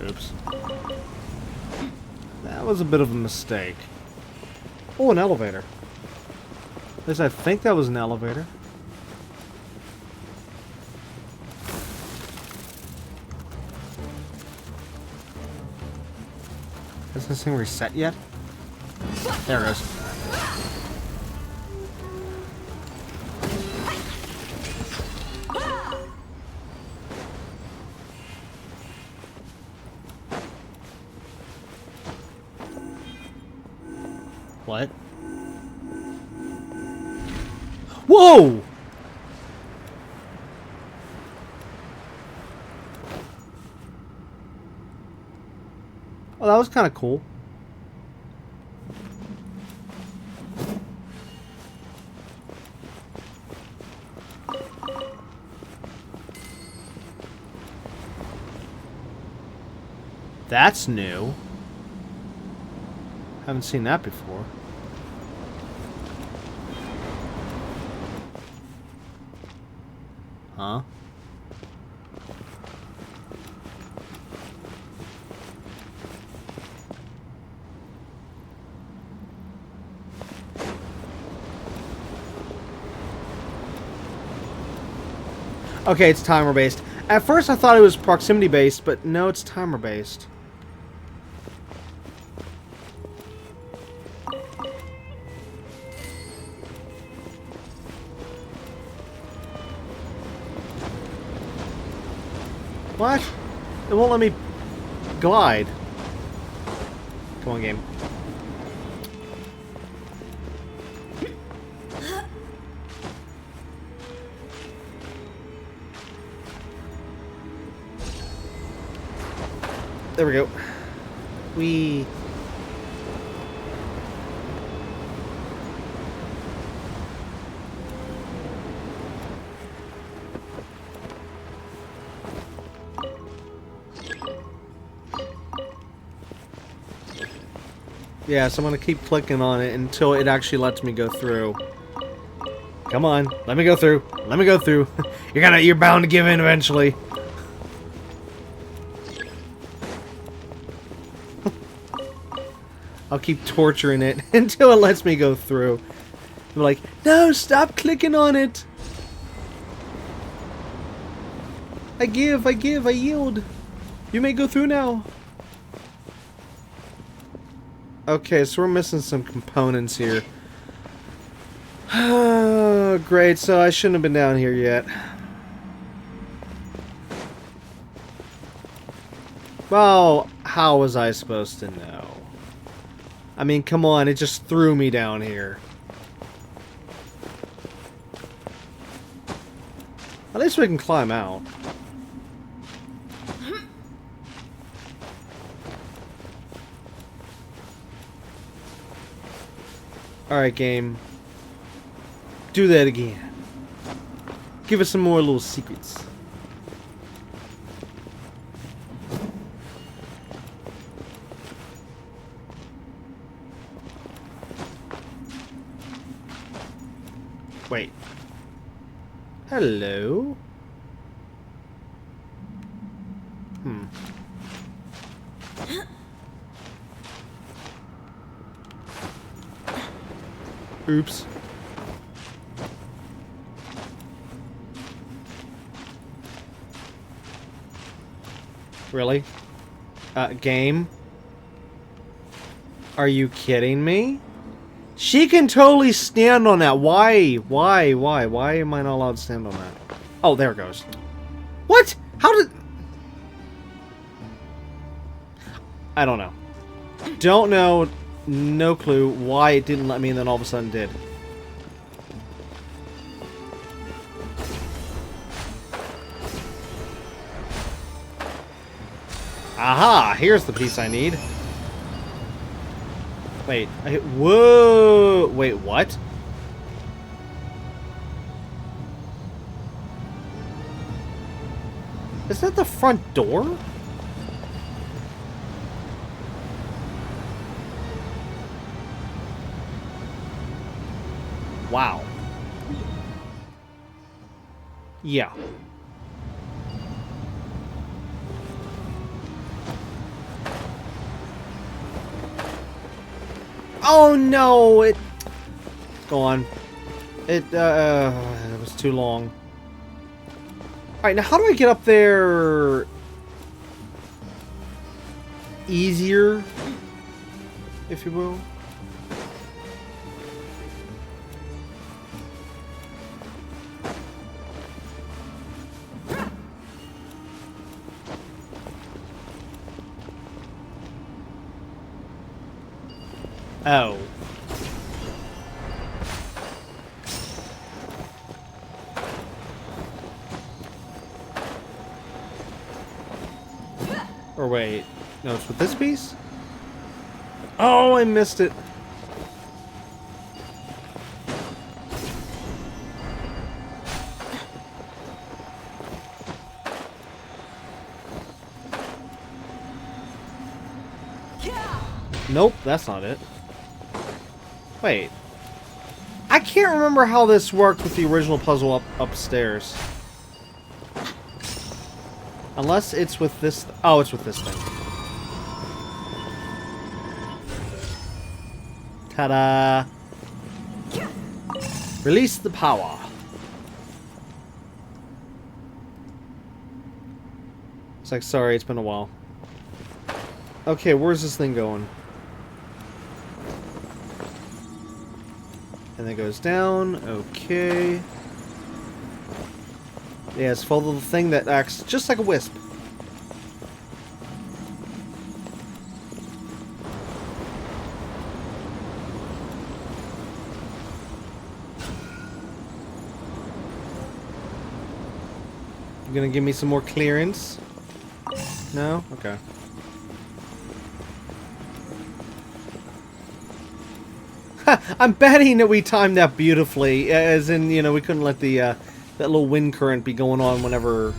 Oops. That was a bit of a mistake. Oh, an elevator. At least I think that was an elevator. Has this thing reset yet? There it goes. What? Whoa! Oh, that was kind of cool. That's new. Haven't seen that before. Huh? Okay, it's timer based. At first I thought it was proximity based, but no, it's timer based. What? It won't let me glide. Come on, game. There we go. We... Yeah, so I'm gonna keep clicking on it until it actually lets me go through. Come on, let me go through. Let me go through. You're bound to give in eventually. I'll keep torturing it until it lets me go through. I'm like, no, stop clicking on it. I yield. You may go through now. Okay, so we're missing some components here. Oh, great, so I shouldn't have been down here yet. Well, how was I supposed to know? I mean, come on, it just threw me down here. At least we can climb out. Alright, game. Do that again. Give us some more little secrets. Wait. Hello? Oops. Really? Game? Are you kidding me? She can totally stand on that. Why? Why am I not allowed to stand on that? Oh, there it goes. What? How did... I don't know. Don't know. No clue why it didn't let me and then all of a sudden did. Aha! Here's the piece I need. Wait. Whoa! Wait, what? Is that the front door? Wow. Yeah. Oh no! It... Go on. It was too long. Alright, now how do I get up there... easier? If you will. Oh. Or wait. No, it's with this piece? Oh, I missed it. Nope, that's not it. Wait. I can't remember how this worked with the original puzzle upstairs. Unless it's with this... Oh, it's with this thing. Ta-da! Release the power. It's like, sorry, it's been a while. Okay, where's this thing going? And then it goes down. Okay. Yes, follow the thing that acts just like a wisp. You gonna give me some more clearance? No? Okay. I'm betting that we timed that beautifully, as in, you know, we couldn't let the, that little wind current be going on whenever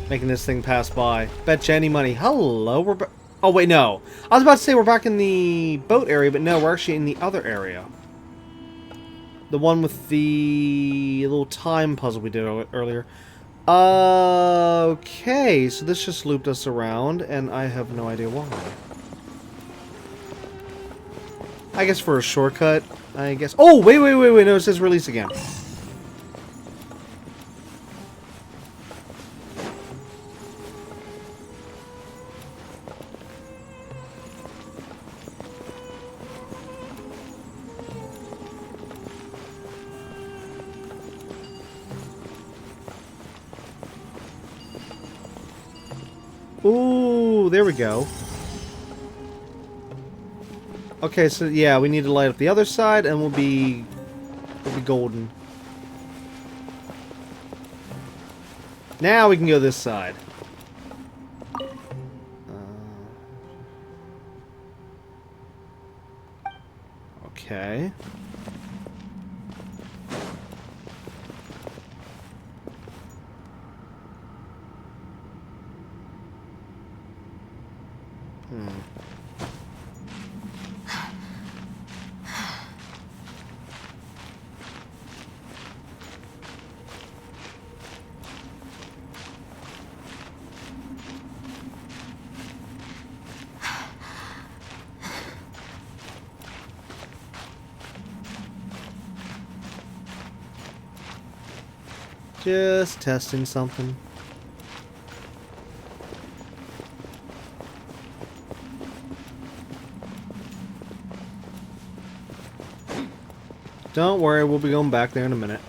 making this thing pass by. Betcha any money. Hello, we're back. Oh, wait, no. I was about to say we're back in the boat area, but no, we're actually in the other area. The one with the little time puzzle we did earlier. Okay, so this just looped us around, and I have no idea why. I guess for a shortcut, I guess. Oh, wait, no, it says release again. Ooh, there we go. Okay, so yeah, we need to light up the other side, and we'll be golden. Now we can go this side. Okay. Just testing something. Don't worry, we'll be going back there in a minute.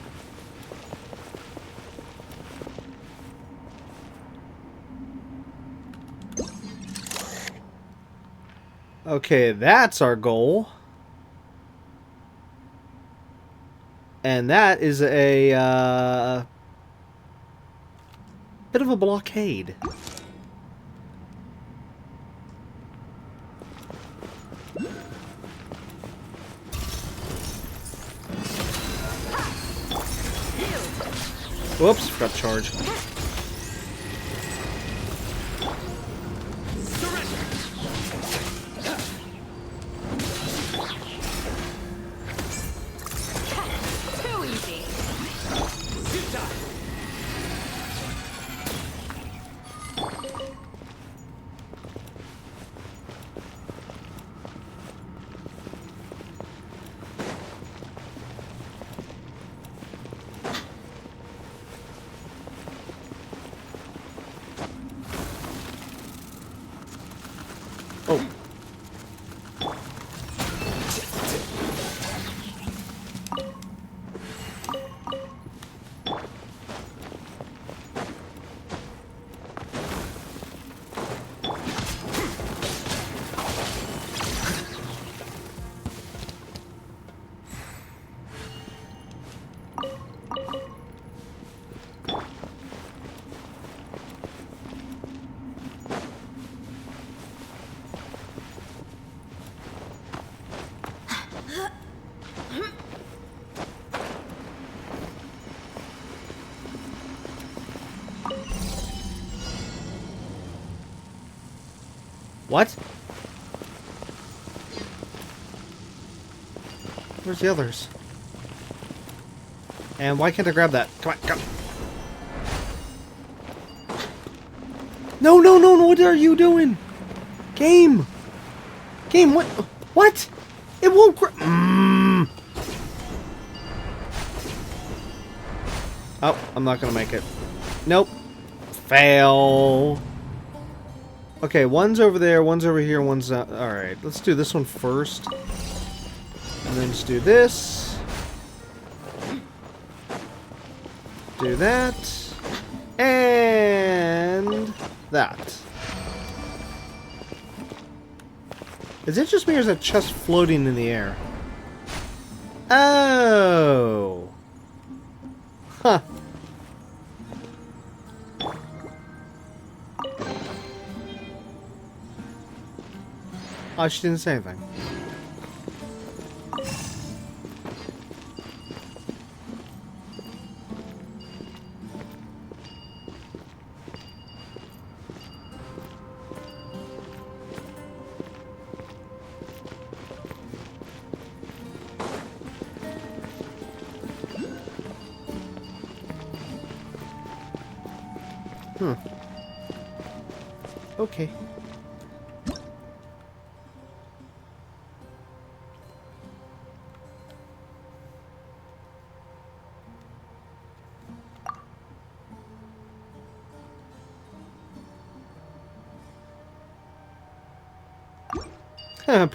Okay, that's our goal. And that is a bit of a blockade. Whoops, forgot to charge. Too easy. What? Where's the others? And why can't I grab that? Come on, come. No, no, no, no, what are you doing? Game! Game, what? What? It won't grab. Oh, I'm not gonna make it. Nope. Fail. Okay, one's over there, one's over here, one's... Alright, let's do this one first. And then just do this. Do that. And... that. Is it just me or is that chest floating in the air? Oh! Huh. Oh, she didn't say anything. Okay.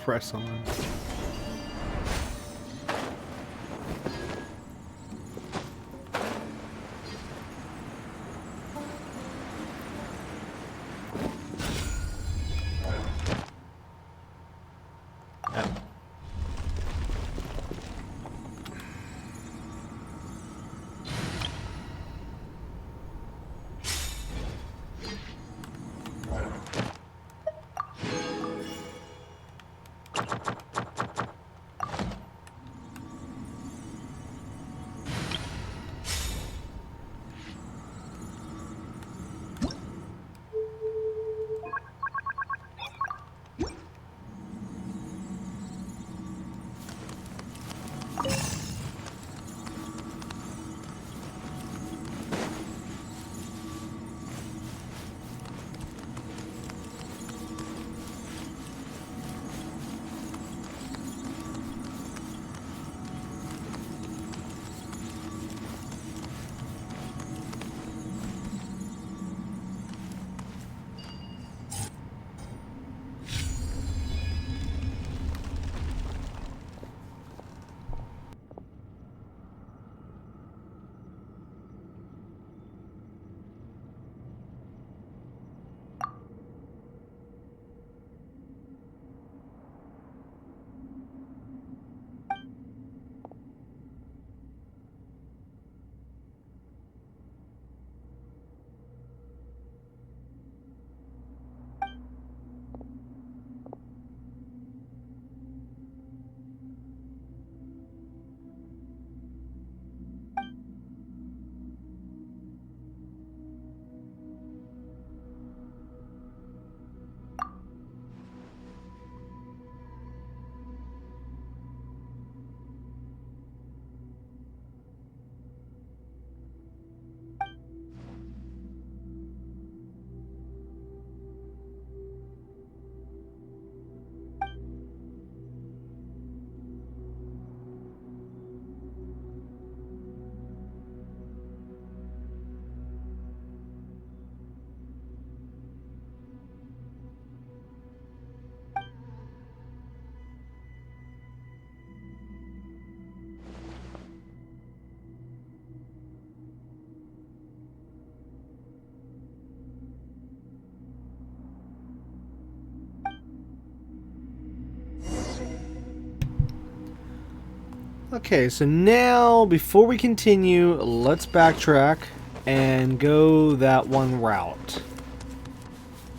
Press on. Okay, so now, before we continue, let's backtrack and go that one route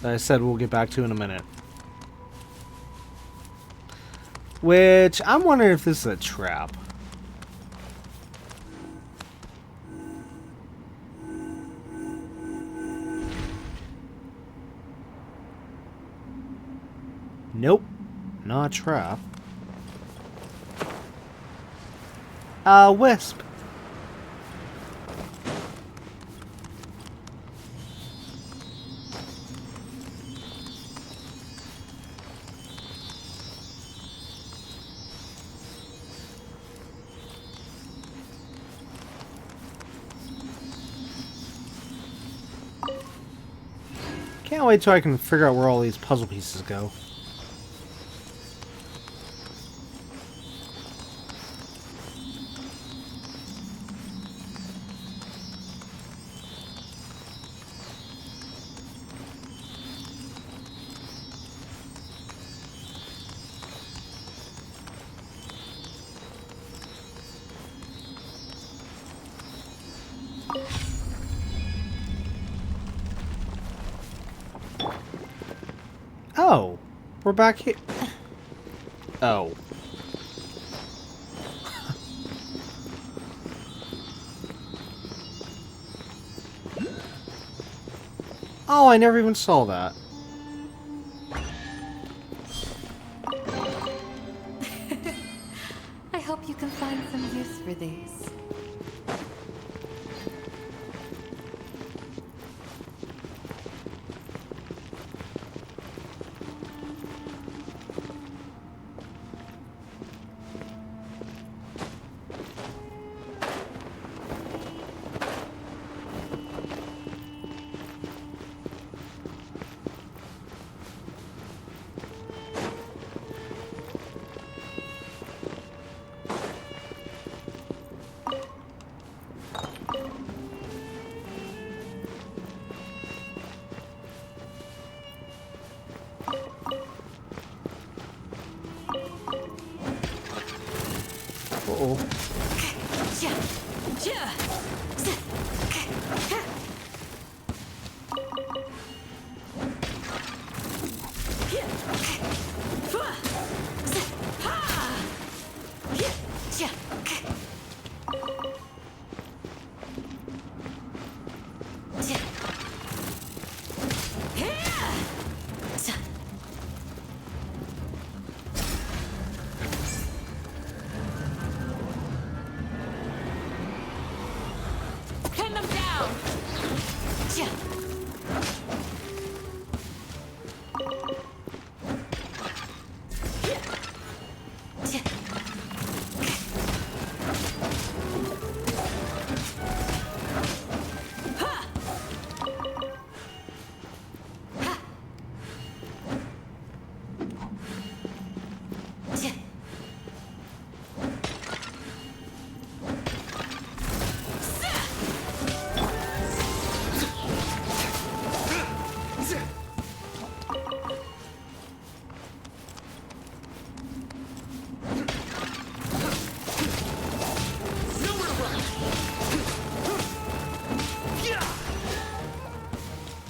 that I said we'll get back to in a minute. Which, I'm wondering if this is a trap. Nope. Not a trap. Wisp. Can't wait till I can figure out where all these puzzle pieces go. Oh, we're back here. Oh. Oh, I never even saw that. I hope you can find some use for these. Uh-oh. Pin them down!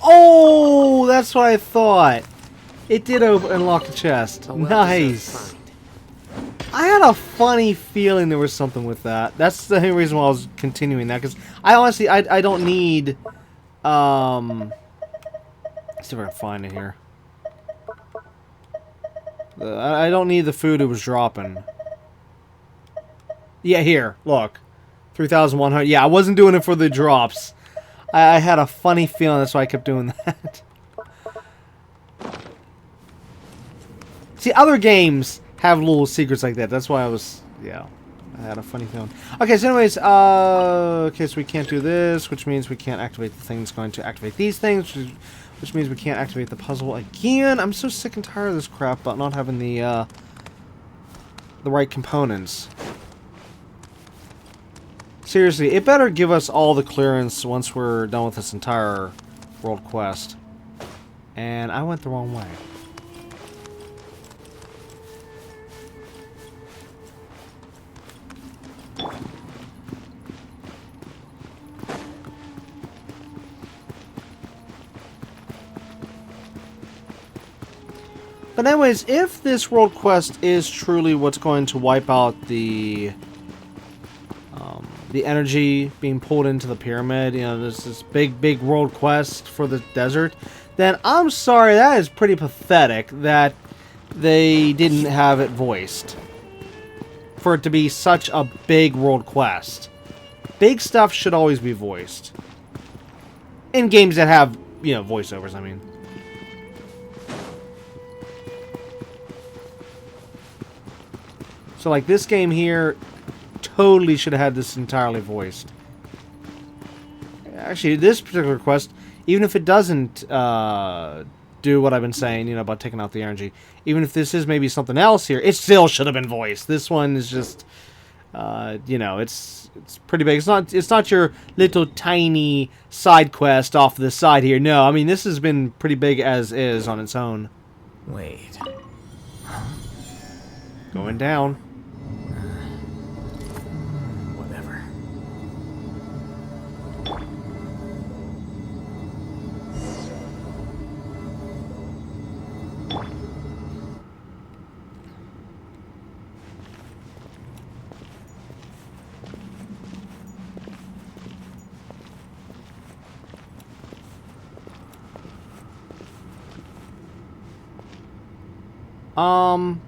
Oh, that's what I thought. It did unlock the chest. Nice. I had a funny feeling there was something with that. That's the only reason why I was continuing that, because I honestly, I don't need, let's see if I can find it here. I don't need the food it was dropping. Yeah, here, look. 3,100. Yeah, I wasn't doing it for the drops. I had a funny feeling, that's why I kept doing that. See, other games have little secrets like that. That's why I was, yeah, I had a funny feeling. Okay, so anyways, okay, so we can't do this, which means we can't activate the thing that's going to activate these things, which means we can't activate the puzzle again. I'm so sick and tired of this crap about not having the right components. Seriously, it better give us all the clearance once we're done with this entire world quest. And I went the wrong way. But anyways, if this world quest is truly what's going to wipe out the energy being pulled into the pyramid, you know, this big world quest for the desert, then I'm sorry, that is pretty pathetic that they didn't have it voiced. For it to be such a big world quest. Big stuff should always be voiced. In games that have, you know, voiceovers, I mean. So, like, this game here totally should have had this entirely voiced. Actually, this particular quest, even if it doesn't do what I've been saying, you know, about taking out the energy, even if this is maybe something else here, it still should have been voiced. This one is just, you know, it's pretty big. It's not your little tiny side quest off to the side here. No, I mean, this has been pretty big as is on its own. Wait. Going down. Whatever.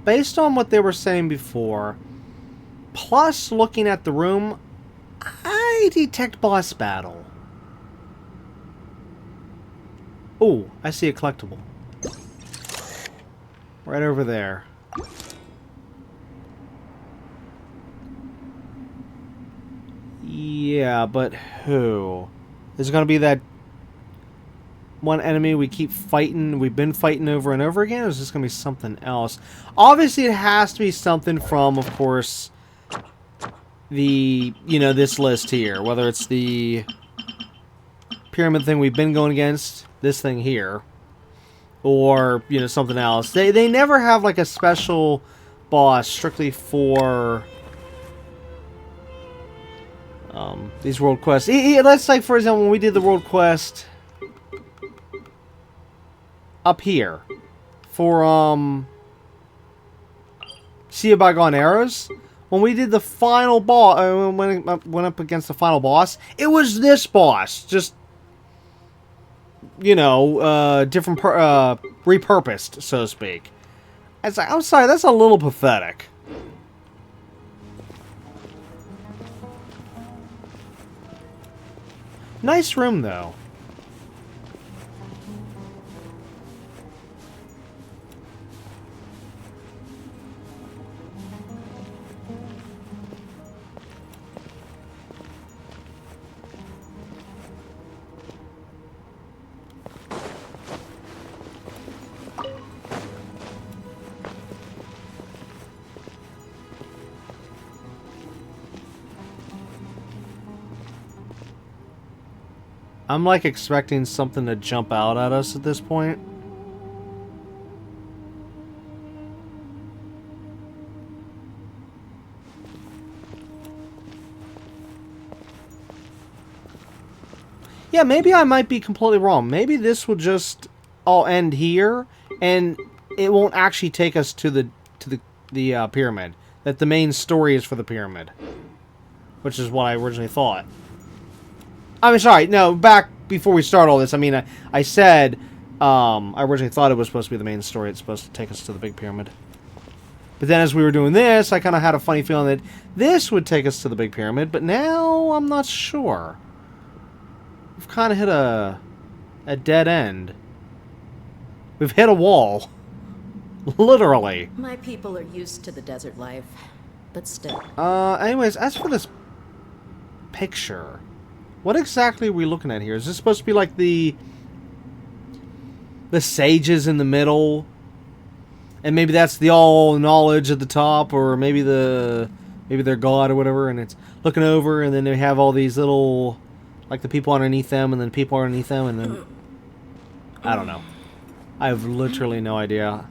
Based on what they were saying before, plus looking at the room, I detect boss battle. Oh, I see a collectible. Right over there. Yeah, but who? Is it going to be that one enemy we keep fighting, we've been fighting over and over again, or is this going to be something else? Obviously, it has to be something from, of course, the, you know, this list here. Whether it's the pyramid thing we've been going against, this thing here, or, you know, something else. They never have, like, a special boss strictly for these world quests. Let's, like, for example, when we did the world quest up here for Sea of Bygone Arrows, when we did the final boss, went up against the final boss, it was this boss, just, you know, different repurposed, so to speak. It's like, I'm sorry, that's a little pathetic. Nice room, though. I'm like expecting something to jump out at us at this point. Yeah, maybe I might be completely wrong. Maybe this will just all end here, and it won't actually take us to the pyramid. That the main story is for the pyramid, which is what I originally thought. I mean, sorry, no, back before we start all this, I mean, I said, I originally thought it was supposed to be the main story. It's supposed to take us to the big pyramid. But then as we were doing this, I kind of had a funny feeling that this would take us to the big pyramid, but now I'm not sure. We've kind of hit a dead end. We've hit a wall. Literally. My people are used to the desert life, but still. Anyways, as for this picture, what exactly are we looking at here? Is this supposed to be like the sages in the middle? And maybe that's the all knowledge at the top, or maybe they're God or whatever, and it's looking over, and then they have all these little, like the people underneath them, and then people underneath them, and then I don't know. I have literally no idea.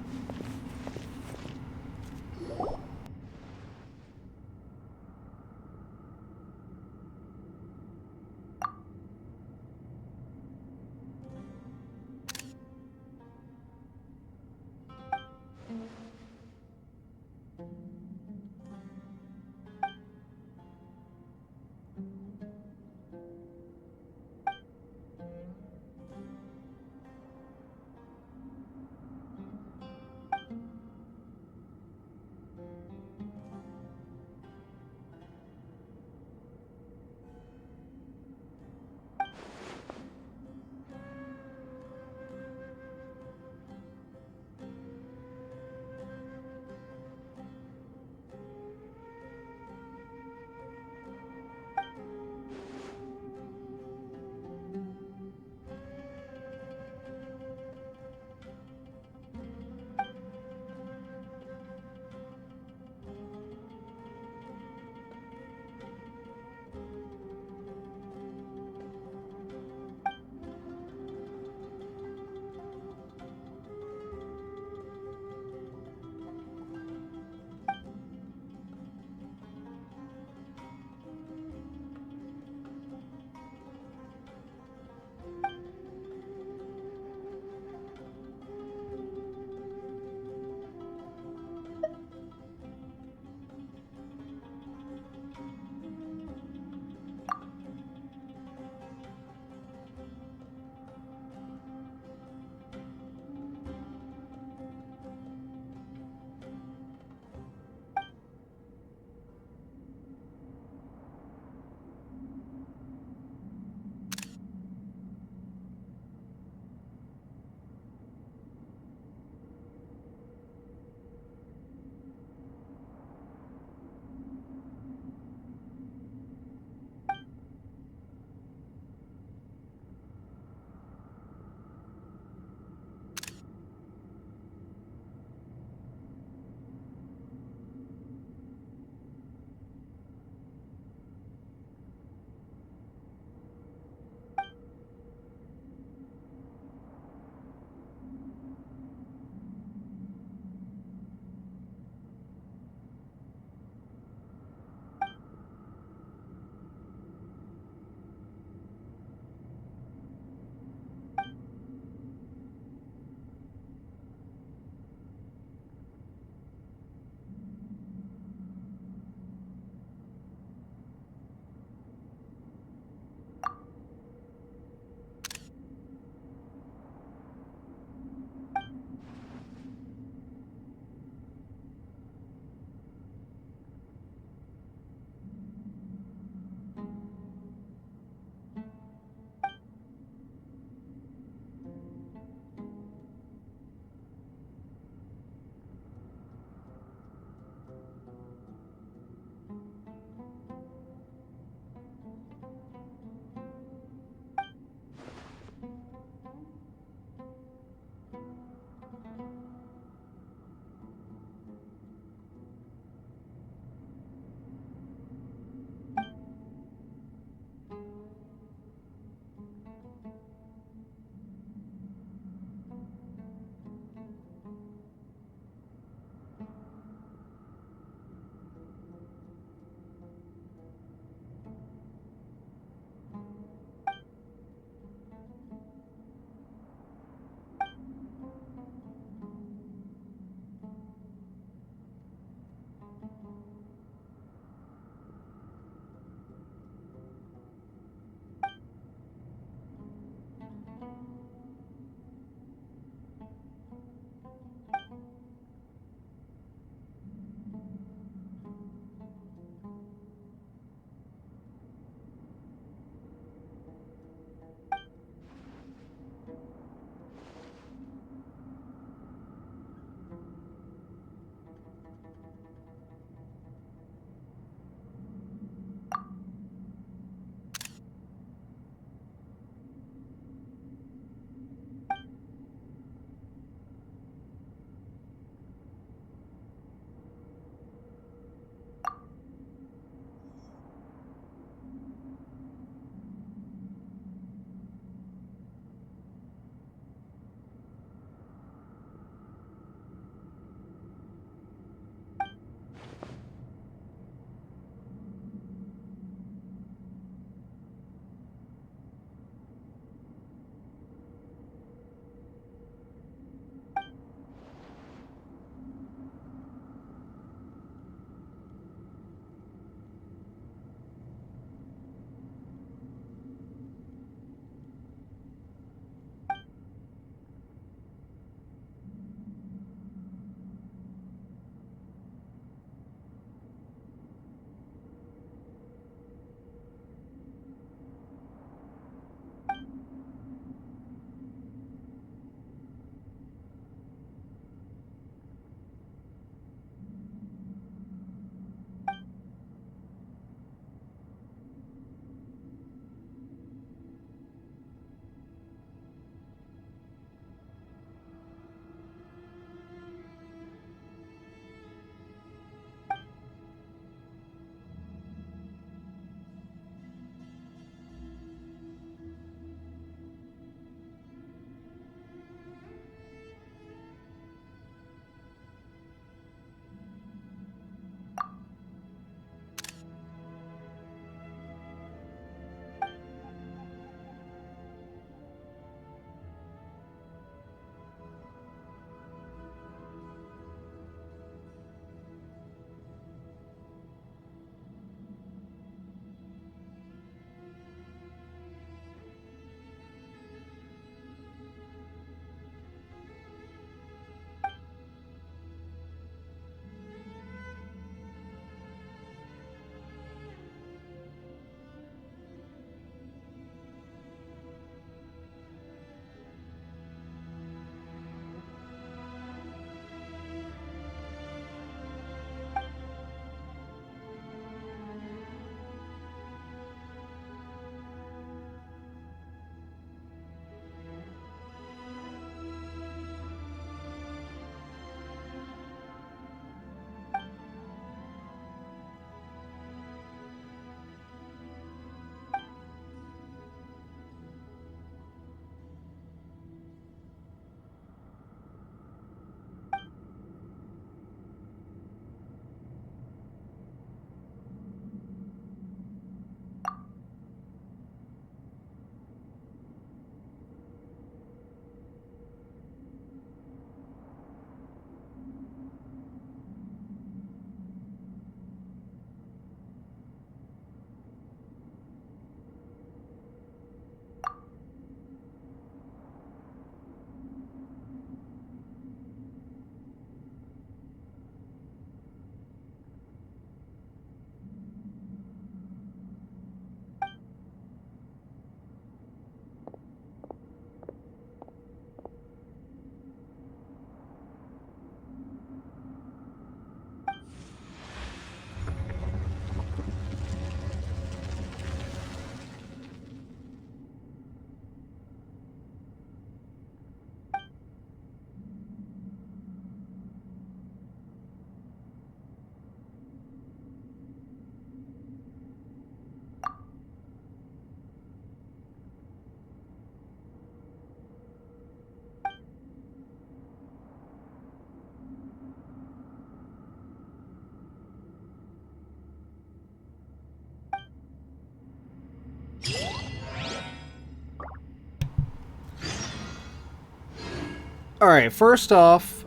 Alright, first off,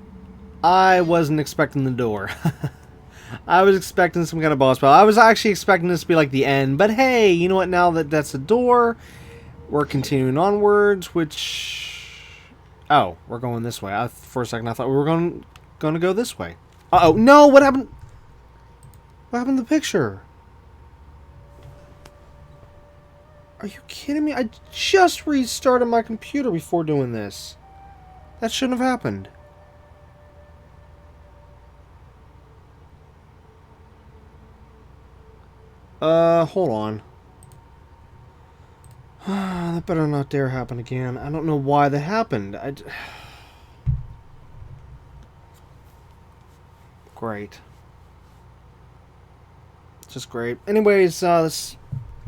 I wasn't expecting the door. I was expecting some kind of boss battle. I was actually expecting this to be like the end, but hey, you know what, now that that's the door, we're continuing onwards, which... Oh, we're going this way. For a second I thought we were going to go this way. Uh-oh, no, what happened? What happened to the picture? Are you kidding me? I just restarted my computer before doing this. That shouldn't have happened. Hold on. That better not dare happen again. I don't know why that happened. Great. Just great. Anyways, this...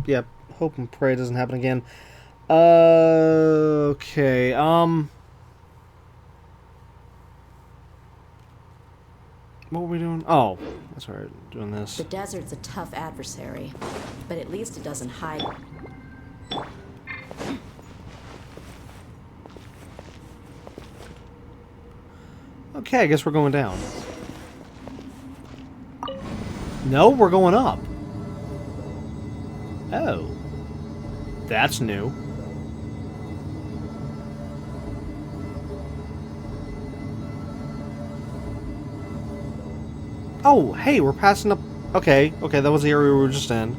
Yeah, hope and pray it doesn't happen again. Okay, what were we doing? Oh, that's right, doing this. The desert's a tough adversary, but at least it doesn't hide. Okay, I guess we're going down. No, we're going up. Oh. That's new. Oh, hey, we're passing up... Okay, okay, that was the area we were just in.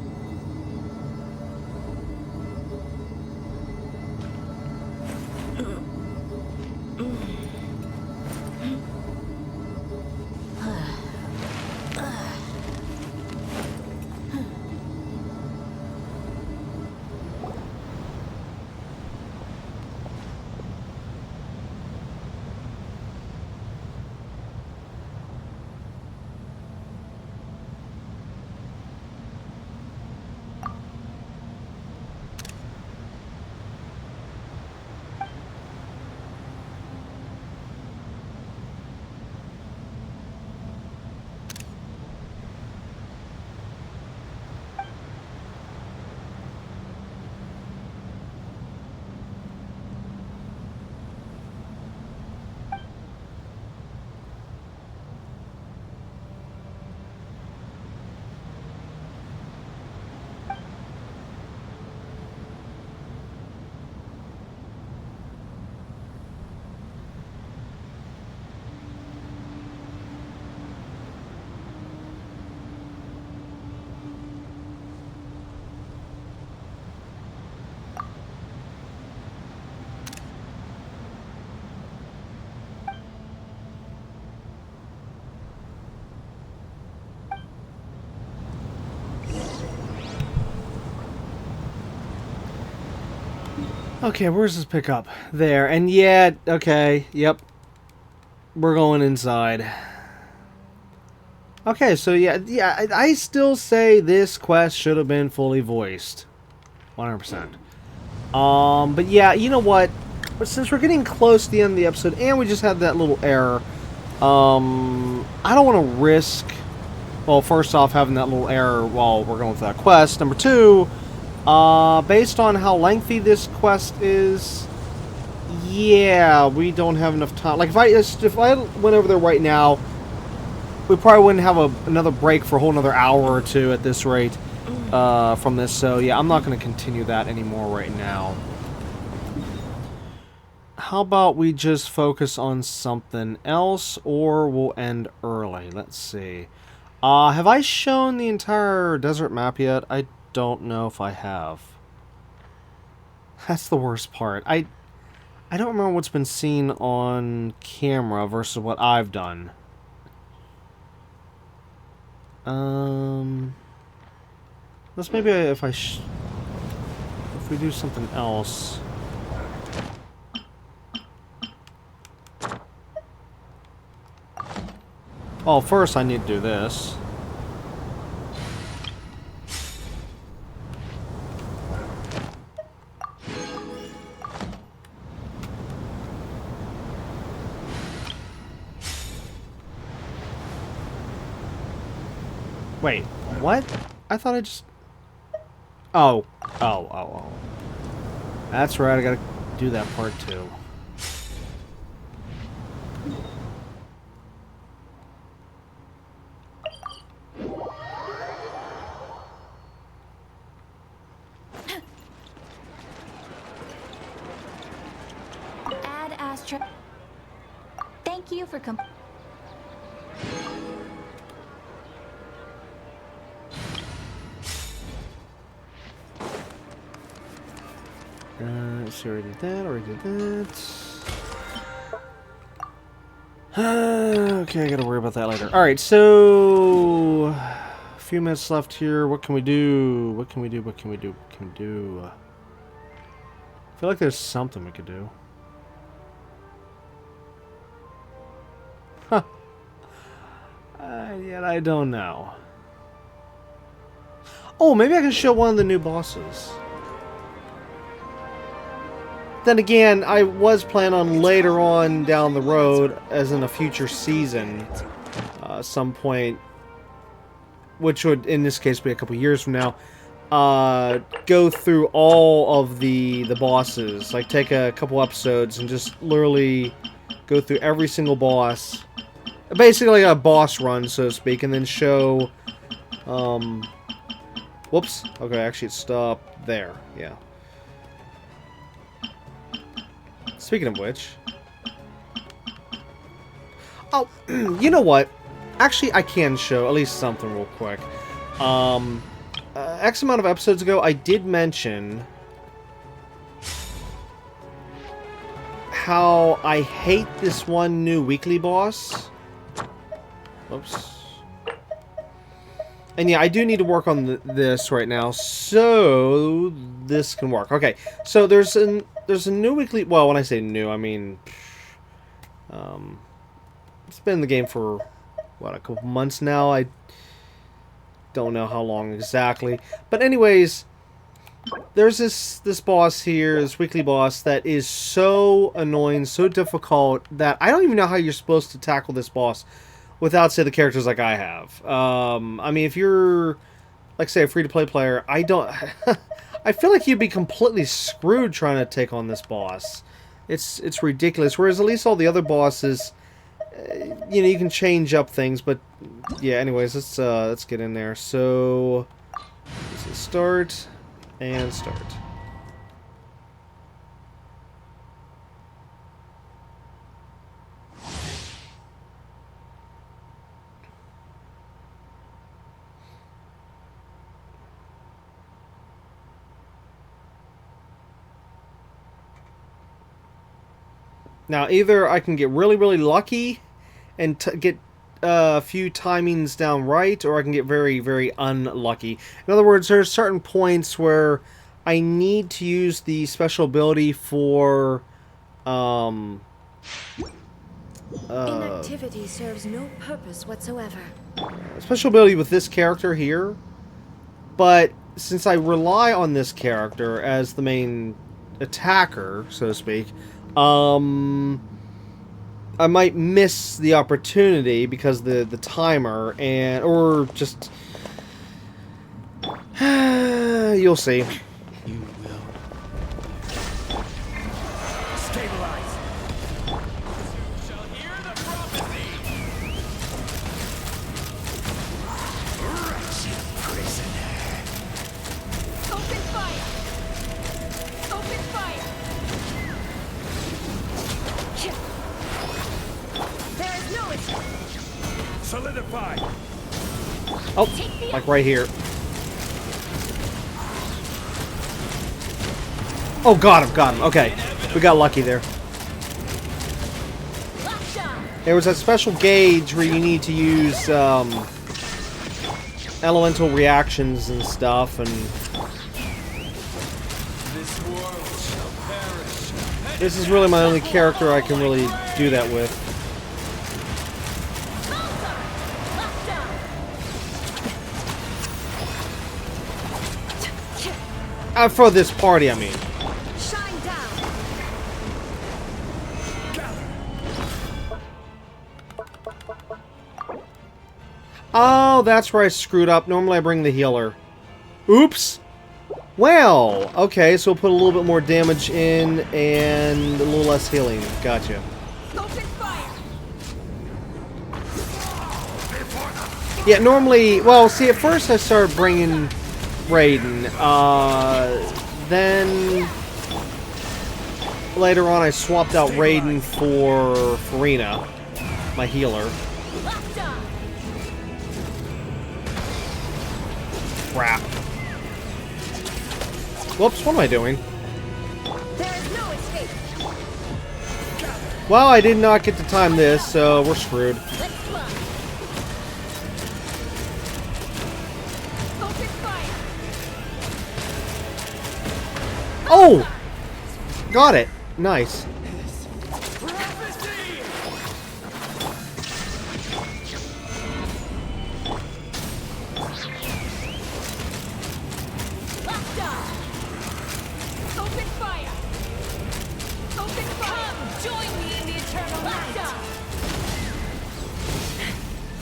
Okay, where's this pickup? There, and yeah, okay, yep. We're going inside. Okay, so yeah, I still say this quest should have been fully voiced. 100%. But yeah, you know what? But since we're getting close to the end of the episode, and we just had that little error, I don't want to risk, well, first off, having that little error while we're going through that quest. Number two, based on how lengthy this quest is, yeah, we don't have enough time. Like, if I went over there right now, we probably wouldn't have another break for a whole another hour or two at this rate from this. So, yeah, I'm not going to continue that anymore right now. How about we just focus on something else, or we'll end early? Let's see. Have I shown the entire desert map yet? I don't know if I have. That's the worst part. I don't remember what's been seen on camera versus what I've done. Let's maybe if we do something else. Well, first I need to do this. Wait, what? I thought I just... Oh. That's right, I gotta do that part too. Thank you for Let's see, already did that, already did that. Okay, I gotta worry about that later. Alright, so... A few minutes left here. What can we do? What can we do? What can we do? What can we do? I feel like there's something we could do. Huh. Yet I don't know. Oh, maybe I can show one of the new bosses. Then again, I was planning on later on down the road, as in a future season, some point, which would in this case be a couple years from now, go through all of the bosses, like take a couple episodes and just literally go through every single boss, basically like a boss run, so to speak, and then show, whoops, okay, actually it stopped there, yeah. Speaking of which... Oh, you know what? Actually, I can show at least something real quick. X amount of episodes ago, I did mention how I hate this one new weekly boss. Oops. And yeah, I do need to work on this right now, so this can work. Okay, so there's a new weekly... Well, when I say new, I mean... it's been in the game for, what, a couple months now? I don't know how long exactly. But anyways, there's this boss here, this weekly boss, that is so annoying, so difficult, that I don't even know how you're supposed to tackle this boss without, say, the characters like I have. I mean, if you're, like, say, a free-to-play player, I don't... I feel like you'd be completely screwed trying to take on this boss. It's ridiculous. Whereas at least all the other bosses, you know, you can change up things. But yeah, anyways, let's get in there. So, start and start. Now, either I can get really, really lucky and get a few timings down right, or I can get very, very unlucky. In other words, there's certain points where I need to use the special ability for... Inactivity serves no purpose whatsoever. Special ability with this character here, but since I rely on this character as the main attacker, so to speak, I might miss the opportunity because the timer, and or just you'll see. You will. Stabilize. You shall hear the prophecy. Wretched prisoner. Open fire! Open fire! There is no escape! Solidify. Oh, like right here. Oh, got him. Okay, we got lucky there. There was a special gauge where you need to use elemental reactions and stuff, and this is really my only character I can really do that with. For this party, I mean. Oh, that's where I screwed up. Normally I bring the healer. Oops! Well, okay, so we'll put a little bit more damage in and a little less healing. Gotcha. Yeah, normally... Well, see, at first I started bringing Raiden. Then... later on I swapped out Raiden for Farina, my healer. Crap. Whoops, what am I doing? Well, I did not get to time this, so we're screwed. Oh! Got it. Nice.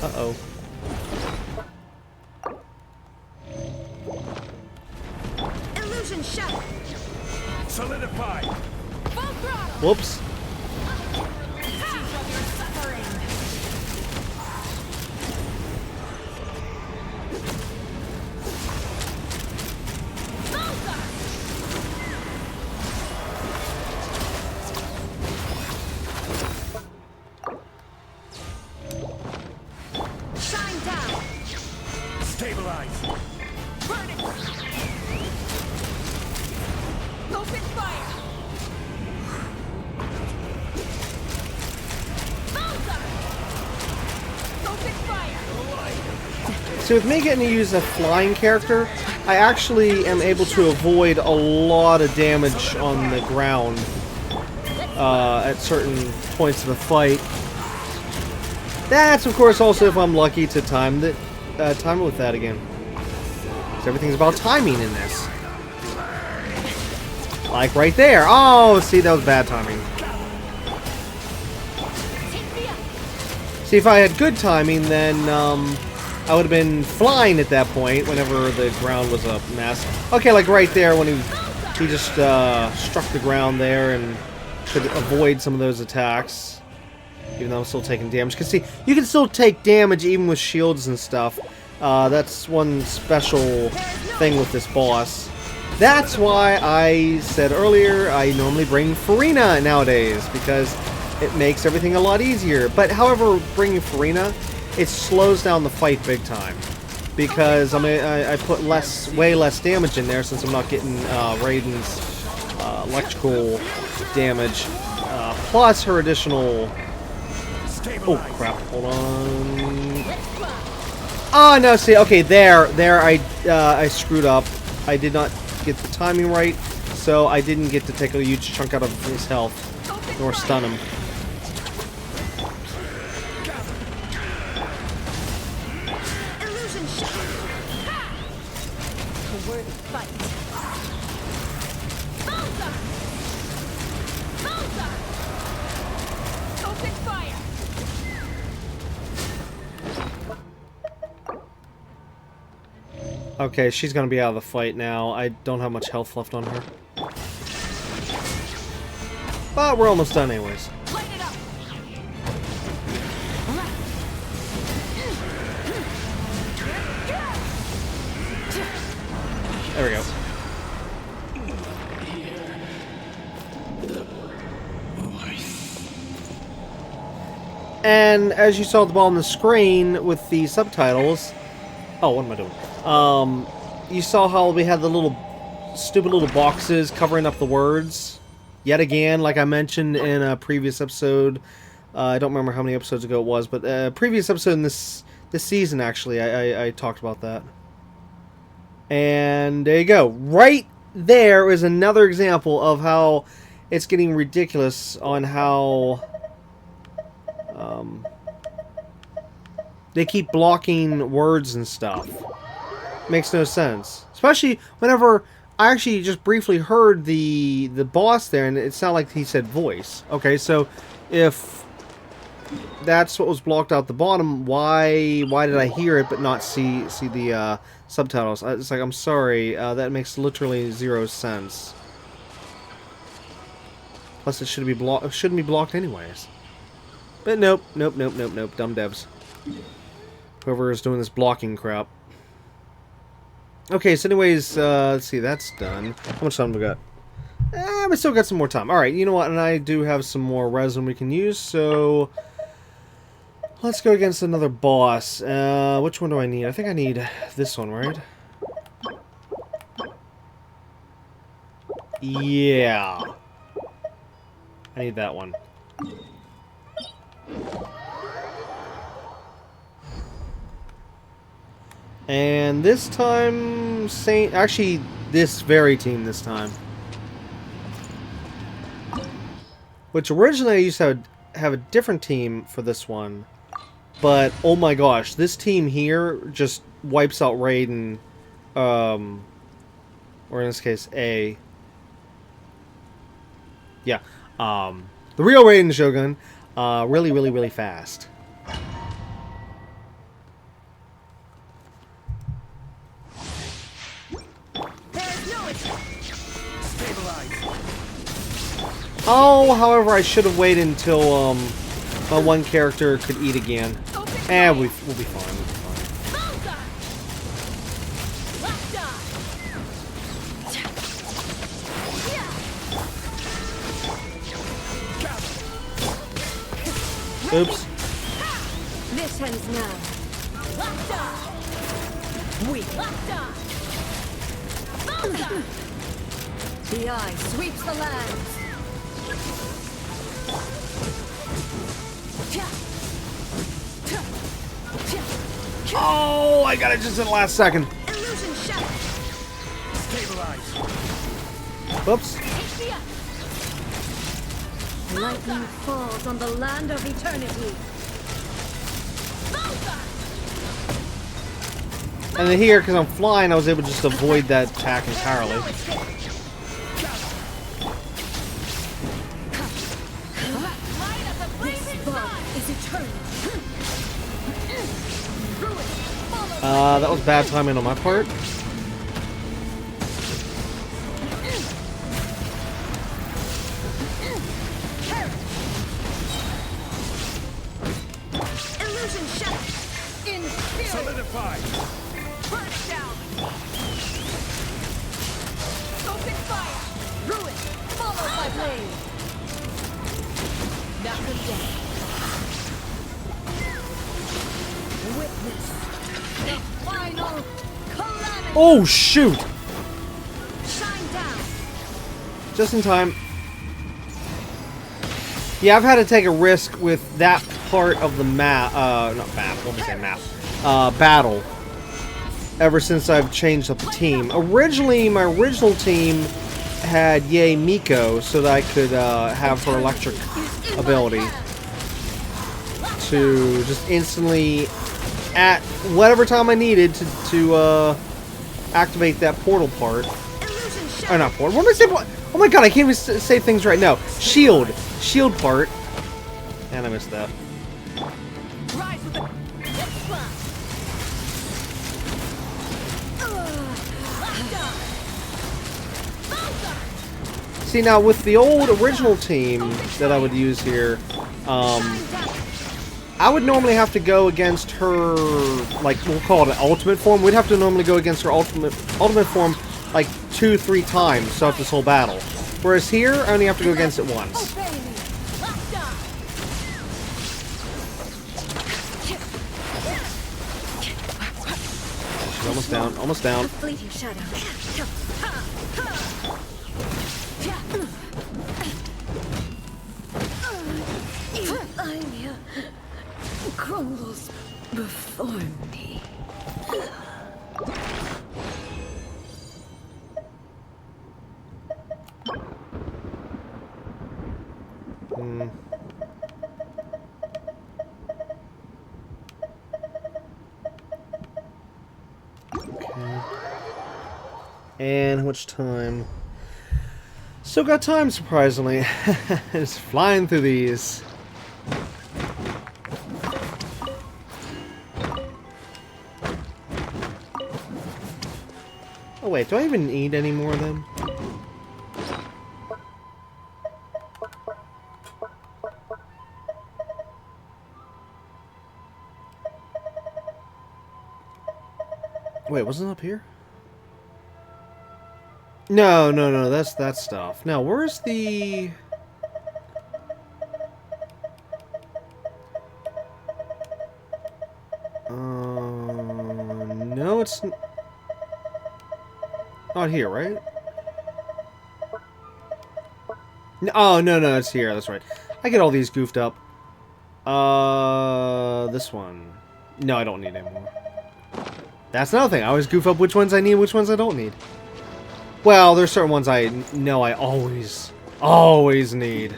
Uh-oh. Illusion shut. Solidify. Whoops. Shine down. Stabilize. Burn it. Open fire. Open fire. So with me getting to use a flying character, I actually am able to avoid a lot of damage on the ground at certain points of the fight. That's, of course, also if I'm lucky to time it with that again. Because everything's about timing in this. Like right there. Oh, see, that was bad timing. See, if I had good timing, then I would have been flying at that point whenever the ground was a mess. Okay, like right there when he just struck the ground there and could avoid some of those attacks. Even though I'm still taking damage. Because see, you can still take damage even with shields and stuff. That's one special thing with this boss. That's why I said earlier I normally bring Farina nowadays. Because it makes everything a lot easier. But however, bringing Farina, it slows down the fight big time. Because I put way less damage in there since I'm not getting Raiden's electrical damage. Plus her additional... Oh crap! Hold on. Oh no! See, okay, there. I screwed up. I did not get the timing right, so I didn't get to take a huge chunk out of his health, nor stun him. Illusion shot. A worthy fight. Open fire. Okay, she's gonna be out of the fight now. I don't have much health left on her. But we're almost done anyways. There we go. And as you saw at the bottom of the screen with the subtitles... Oh, what am I doing? You saw how we had the little stupid little boxes covering up the words. Yet again, like I mentioned in a previous episode, I don't remember how many episodes ago it was, but a previous episode in this season, actually, I talked about that. And there you go. Right there is another example of how it's getting ridiculous on how they keep blocking words and stuff. Makes no sense. Especially whenever I actually just briefly heard the boss there, and it sounded like he said voice. Okay, so if that's what was blocked out the bottom, why did I hear it but not see the subtitles? It's like, I'm sorry, that makes literally zero sense. Plus, it shouldn't be blocked anyways. But nope, dumb devs. Whoever is doing this blocking crap. Okay, so anyways, let's see, that's done. How much time have we got? We still got some more time. Alright, you know what? And I do have some more resin we can use, so... let's go against another boss. Which one do I need? I think I need this one, right? Yeah. I need that one. And this time... actually, this very team this time. Which originally I used to have a different team for this one. But, oh my gosh, this team here just wipes out Raiden. Or in this case, A. Yeah. The real Raiden Shogun. Really, really, really fast. Oh, however, I should have waited until my one character could eat again. We'll be fine. We'll be fine. Oops. This ends now. The eye sweeps the lands. Oh, I got it just in the last second. Illusion shot. Stabilize. Whoops. Lightning falls on the land of eternity. And then here, because I'm flying, I was able to just avoid that attack entirely. This bug is eternal. That was bad timing on my part. Illusion shot. In spirit. Solidify. Burn it down. Open fire. Ruin. Followed by blade. Knock them down. Witness the final calamity. Oh, shoot! Shine down. Just in time. Yeah, I've had to take a risk with that part of the map, not map, what was I saying, map? Battle. Ever since I've changed up the team. Originally, my original team had Yae Miko so that I could have her electric ability to just instantly, at whatever time I needed to activate that portal part. Or not portal, what am I saying? Oh my god, I can't even say things right now. Shield part. And I missed that. See, now with the old original team that I would use here, I would normally have to go against her, like, we'll call it an ultimate form. We'd have to normally go against her ultimate form like 2-3 times throughout this whole battle. Whereas here, I only have to go against it once. She's almost down, almost down. Fleeting shadow. Anya crumbles before me. Okay. And how much time? Still got time, surprisingly. Just flying through these. Oh wait, do I even need any more of them? Wait, wasn't it up here? No, no, no, that's that stuff. Now, where's the... No, it's not here, right? No, oh, no, no, it's here. That's right. I get all these goofed up. This one. No, I don't need anymore. That's another thing. I always goof up which ones I need, which ones I don't need. Well, there's certain ones I know I always need.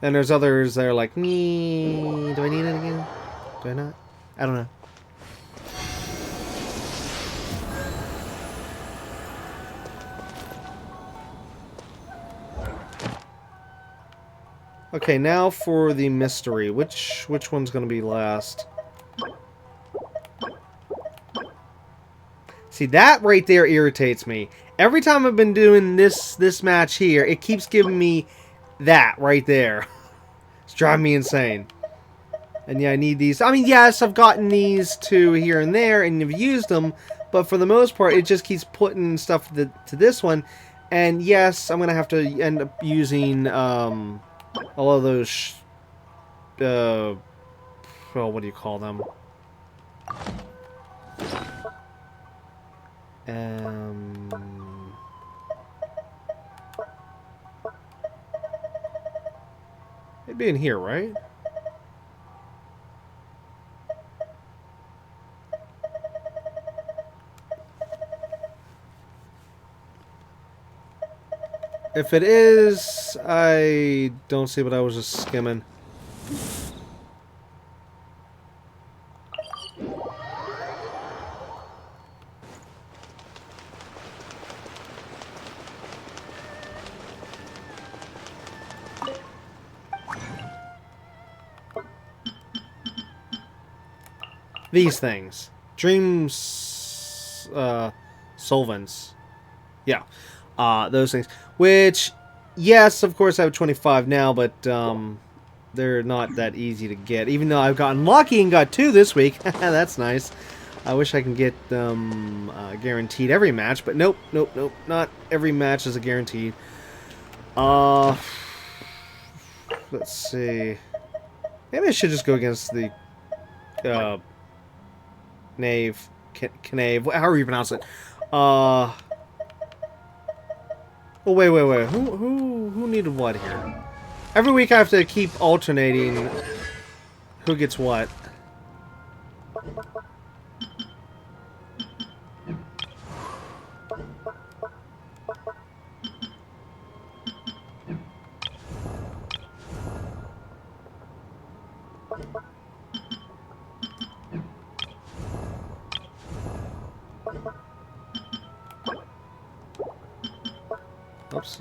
And there's others that are like, do I need it again? Do I not? I don't know. Okay, now for the mystery. Which one's gonna be last? See, that right there irritates me. Every time I've been doing this match here, it keeps giving me that right there. It's driving me insane. And yeah, I need these. I mean, yes, I've gotten these two here and there, and you've used them, but for the most part, it just keeps putting stuff to this one. And yes, I'm gonna have to end up using all of those. Well, what do you call them? It'd be in here, right? If it is, I don't see what I was just skimming. These things. Dreams, solvents. Yeah. Those things. Which, yes, of course I have 25 now, but, they're not that easy to get. Even though I've gotten lucky and got 2 this week. That's nice. I wish I can get them, guaranteed every match, but nope, nope, nope. Not every match is a guaranteed. Let's see. Maybe I should just go against the, Knave, Knave, however you pronounce it. Oh, wait. Who needed what here? Every week I have to keep alternating who gets what. Oops.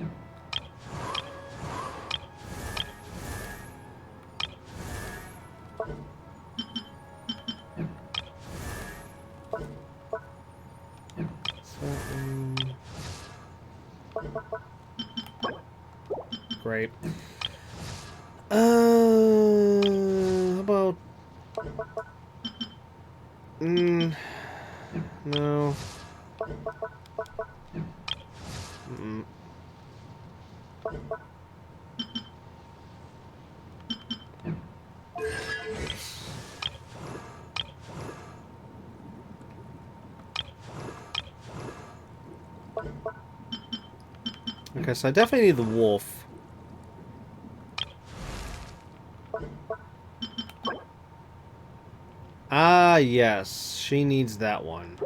Great. How about... no. Okay, so I definitely need the wolf. Ah, yes. She needs that one.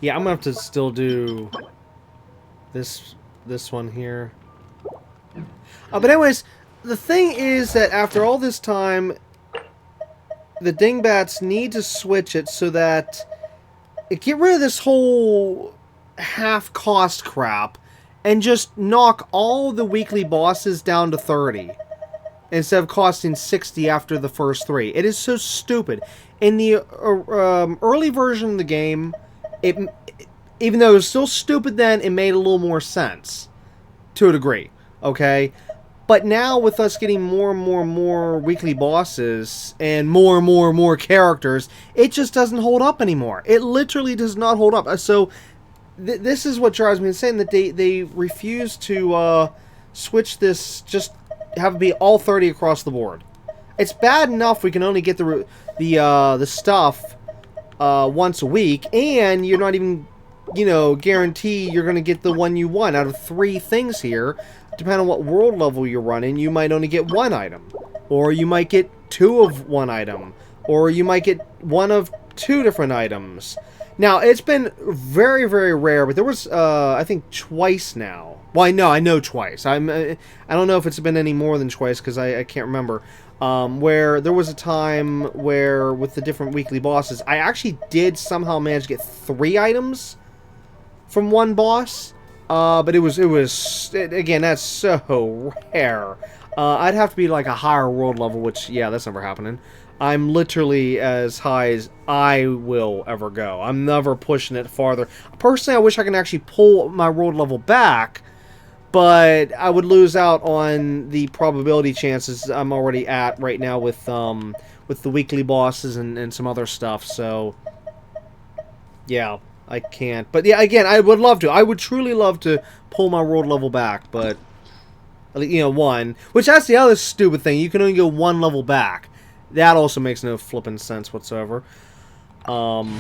Yeah, I'm gonna have to still do this one here. But anyways, the thing is that after all this time, the dingbats need to switch it so that it get rid of this whole half-cost crap and just knock all the weekly bosses down to 30 instead of costing 60 after the first 3. It is so stupid. In the early version of the game, even though it was still stupid then, it made a little more sense to a degree. Okay, But now with us getting more and more and more weekly bosses and more characters, it just doesn't hold up anymore. It literally does not hold up. So this is what drives me insane, that they refuse to switch this, just have it be all 30 across the board. It's bad enough we can only get the stuff once a week, and you're not even, you know, guarantee you're going to get the one you want. Out of 3 things here, depending on what world level you're running, you might only get 1 item. Or you might get 2 of 1 item. Or you might get 1 of 2 different items. Now, it's been very, very rare, but there was, I think, twice now. Well, I know twice. I don't know if it's been any more than twice, because I can't remember. Where there was a time where, with the different weekly bosses, I actually did somehow manage to get 3 items from one boss. But it was again, that's so rare. I'd have to be like a higher world level, which, yeah, that's never happening. I'm literally as high as I will ever go. I'm never pushing it farther. Personally, I wish I could actually pull my world level back, but I would lose out on the probability chances I'm already at right now with the weekly bosses and some other stuff. So, yeah. I can't. But yeah, again, I would love to. I would truly love to pull my world level back, but, you know, 1. Which, that's the other stupid thing. You can only go 1 level back. That also makes no flipping sense whatsoever. Okay,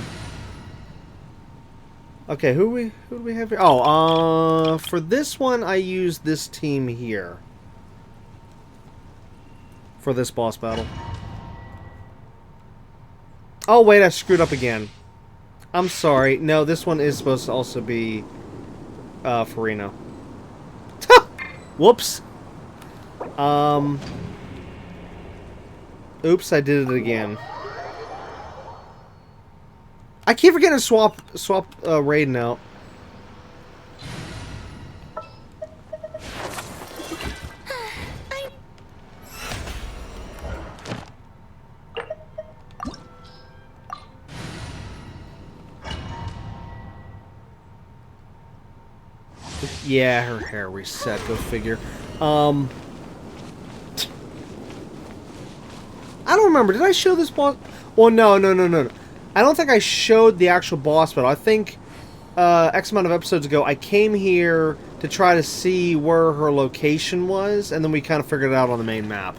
who do we have here? Oh, for this one, I used this team here. For this boss battle. Oh, wait, I screwed up again. I'm sorry. No, this one is supposed to also be Farina. Whoops. Oops, I did it again. I keep forgetting to swap Raiden out. Yeah, her hair reset, go figure. I don't remember, did I show this boss? Well, no. I don't think I showed the actual boss battle. I think, X amount of episodes ago, I came here to try to see where her location was, and then we kind of figured it out on the main map.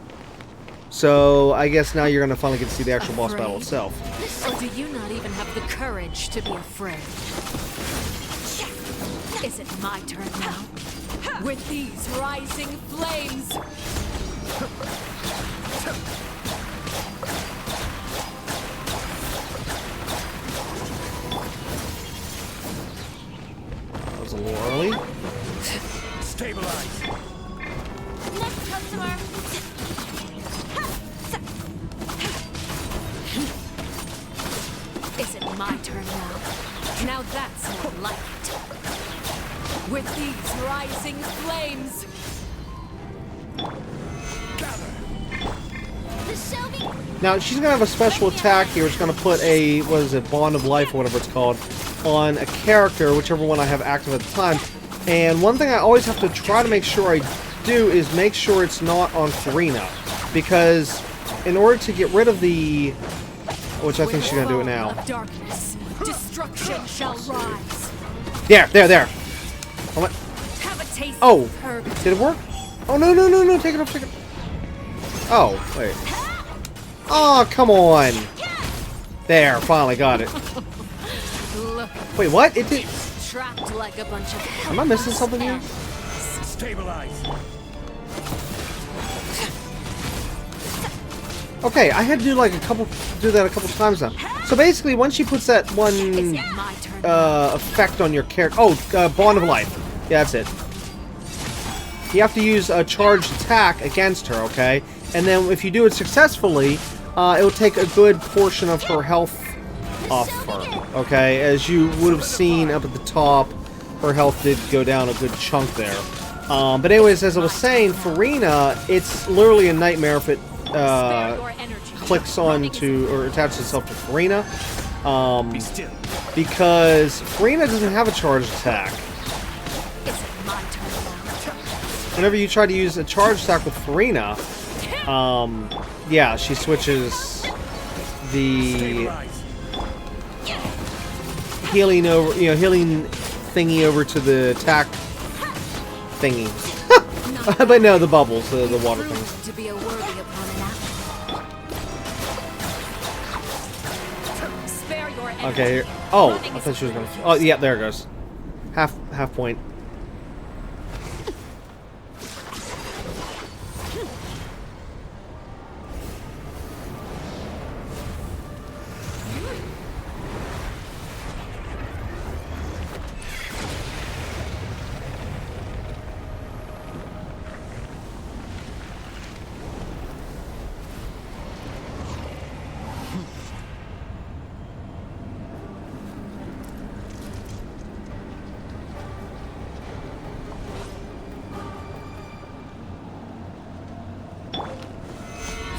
So, I guess now you're going to finally get to see the actual boss battle itself. Or do you not even have the courage to be afraid? Is it my turn now? With these rising flames! That was a little early. Stabilize. Next customer. Is it my turn now? Now that's more like it. With these rising flames! Now, she's going to have a special attack here. It's going to put a, what is it, Bond of Life or whatever it's called, on a character, whichever one I have active at the time. And one thing I always have to try to make sure I do is make sure it's not on Farina. Because in order to get rid of the... Which I think she's going to do it now. Darkness, destruction shall rise. There. Oh, did it work? Oh, no, take it off, Oh, wait. Oh, come on. There, finally got it. Wait, what? It did... Trapped like a bunch of... Am I missing something here? Stabilize. Okay, I had to do that a couple times now. So basically, once she puts that one effect on your character... Oh, Bond of Life. Yeah, that's it. You have to use a charged attack against her, okay? And then if you do it successfully, it will take a good portion of her health off her, okay? As you would have seen up at the top, her health did go down a good chunk there. But anyways, as I was saying, Farina, it's literally a nightmare if it clicks on to, or attaches itself to Farina. Because Farina doesn't have a charged attack. whenever you try to use a charge attack with Farina, yeah, she switches the healing over, healing thingy over to the attack thingy. But no, the bubbles, the water things. To be a worthy opponent. Spare your energy. Okay, here. Oh, I thought she was gonna. Oh, yeah, there it goes. Half point.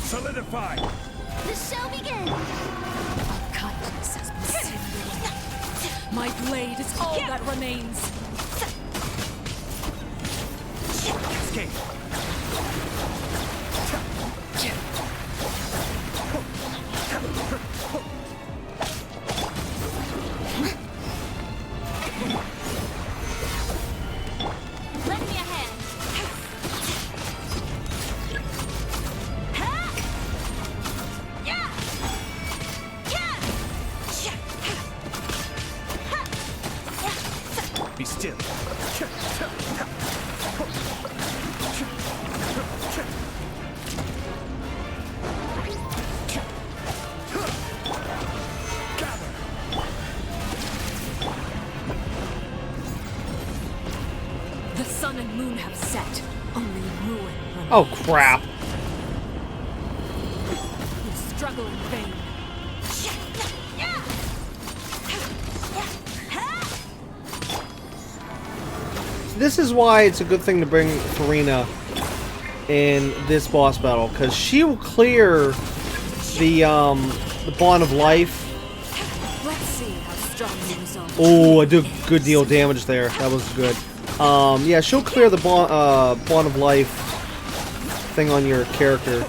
Solidify! The show begins! Kindness has been seared. My blade is all that remains. Escape! Lend me a hand. Be still. The sun and moon have set. Only ruin remains. Oh crap! You struggle in vain. This is why it's a good thing to bring Farina in this boss battle, because she will clear the bond of life. Let's see how strong you resolve. Oh, I did a good deal of damage there. That was good. Yeah, she'll clear the bond of life thing on your character.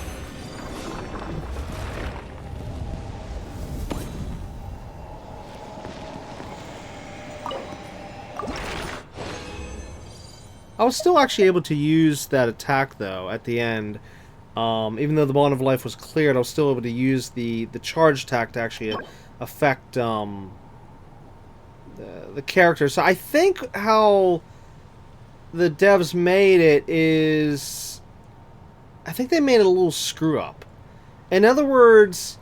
I was still actually able to use that attack though at the end. Even though the bond of life was cleared, I was still able to use the charge attack to actually affect the character. So I think how the devs made it is, I think they made it a little screw up. In other words,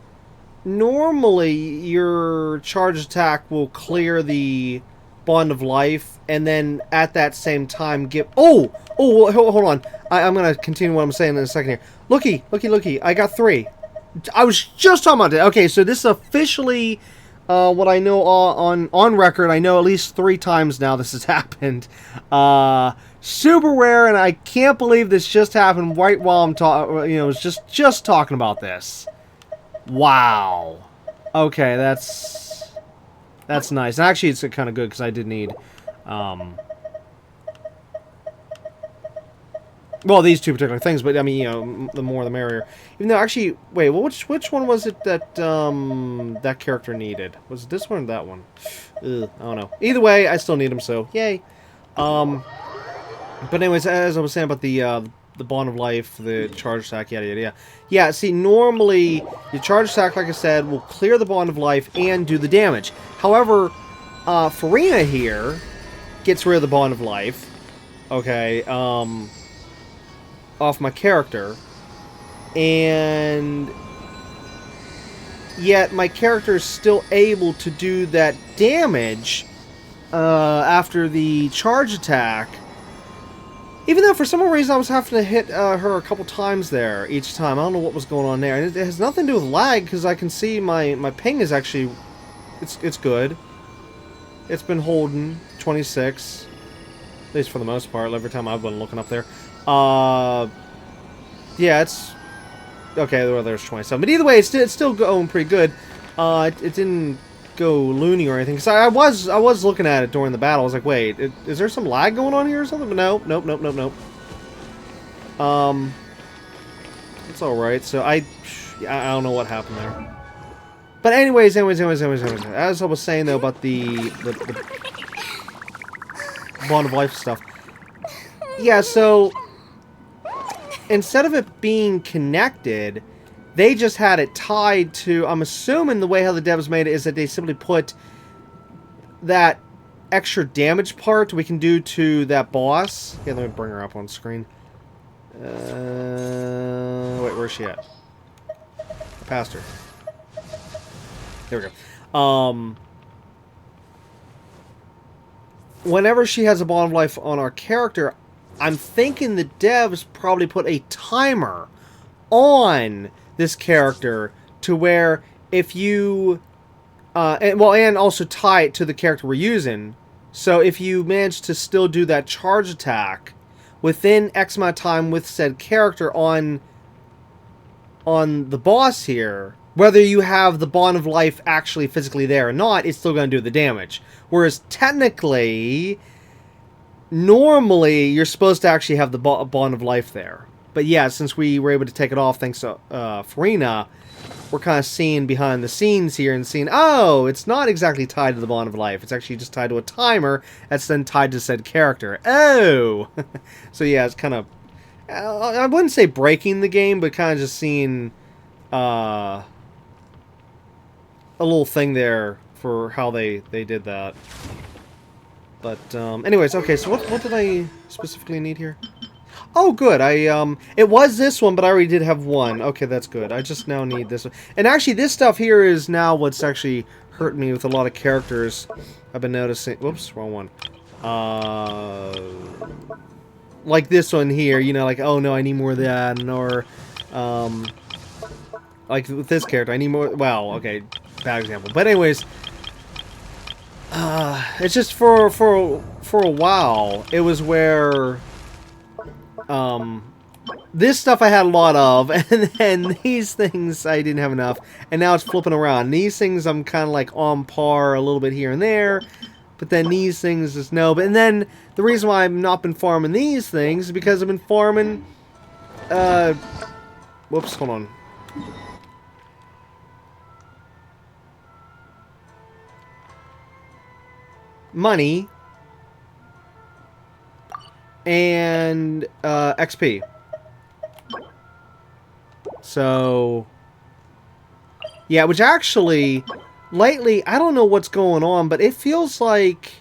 normally your charge attack will clear the bond of life, and then at that same time give... Oh, hold on. I'm going to continue what I'm saying in a second here. Looky. I got 3. I was just talking about that. Okay, so this is officially what I know on record. I know at least 3 times now this has happened. Super rare, and I can't believe this just happened right while I'm just talking about this. Wow. Okay, that's nice. And actually, it's kind of good because I did need, well, these 2 particular things. But I mean, the more the merrier. Even though, actually, wait, well, which one was it that that character needed? Was it this one or that one? Ugh, I don't know. Either way, I still need them, so yay. But anyways, as I was saying about the bond of life, the charge attack, yada yada yada. Yeah, see, normally your charge attack, like I said, will clear the bond of life and do the damage. However, Farina here gets rid of the bond of life. Okay, off my character, and yet my character is still able to do that damage after the charge attack. Even though for some reason I was having to hit her a couple times there each time. I don't know what was going on there. And it has nothing to do with lag, because I can see my ping is actually... It's good. It's been holding 26. At least for the most part, every time I've been looking up there. Yeah, it's... Okay, well, there's 27. But either way, it's still going pretty good. It didn't go loony or anything. Because I was looking at it during the battle. I was like, wait, is there some lag going on here or something? But nope. It's alright. So I don't know what happened there. But anyways. As I was saying, though, about the Bond of Life stuff. Yeah, so instead of it being connected, they just had it tied to... I'm assuming the way how the devs made it is that they simply put that extra damage part we can do to that boss. Yeah, let me bring her up on screen. Wait, where's she at? I passed her. There we go. Whenever she has a Bond of Life on our character, I'm thinking the devs probably put a timer on this character to where if you... and also tie it to the character we're using. So if you manage to still do that charge attack within X amount of time with said character on the boss here, whether you have the Bond of Life actually physically there or not, it's still going to do the damage. Whereas technically, normally, you're supposed to actually have the Bond of Life there. But yeah, since we were able to take it off thanks to Farina, we're kind of seeing behind the scenes here and seeing, oh, it's not exactly tied to the Bond of Life. It's actually just tied to a timer that's then tied to said character. Oh! So yeah, it's kind of... I wouldn't say breaking the game, but kind of just seeing a little thing there for how they did that. But, anyways, okay, so what did I specifically need here? Oh, good. It was this one, but I already did have one. Okay, that's good. I just now need this one. And actually, this stuff here is now what's actually hurting me with a lot of characters. I've been noticing... Whoops, wrong one. Like this one here, you know, like, oh no, I need more of that, or, like with this character, I need more... Well, okay, bad example. But anyways... it's just for a while, it was where... this stuff I had a lot of, and then these things I didn't have enough, and now it's flipping around. These things I'm kind of like on par a little bit here and there, but then these things is no. But and then the reason why I've not been farming these things is because I've been farming, whoops, hold on. Money and XP. So yeah, which actually lately I don't know what's going on, but it feels like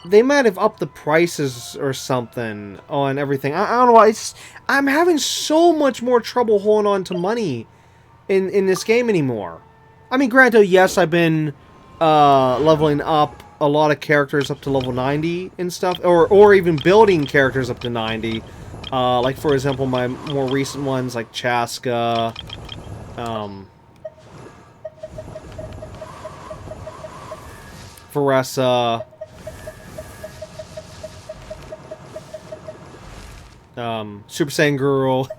they might have upped the prices or something on everything. I don't know why. I'm having so much more trouble holding on to money in this game anymore. I mean, granted, yes, I've been leveling up a lot of characters up to level 90 and stuff, or even building characters up to 90. Like, for example, my more recent ones, like Chaska, Varessa, Super Saiyan Girl.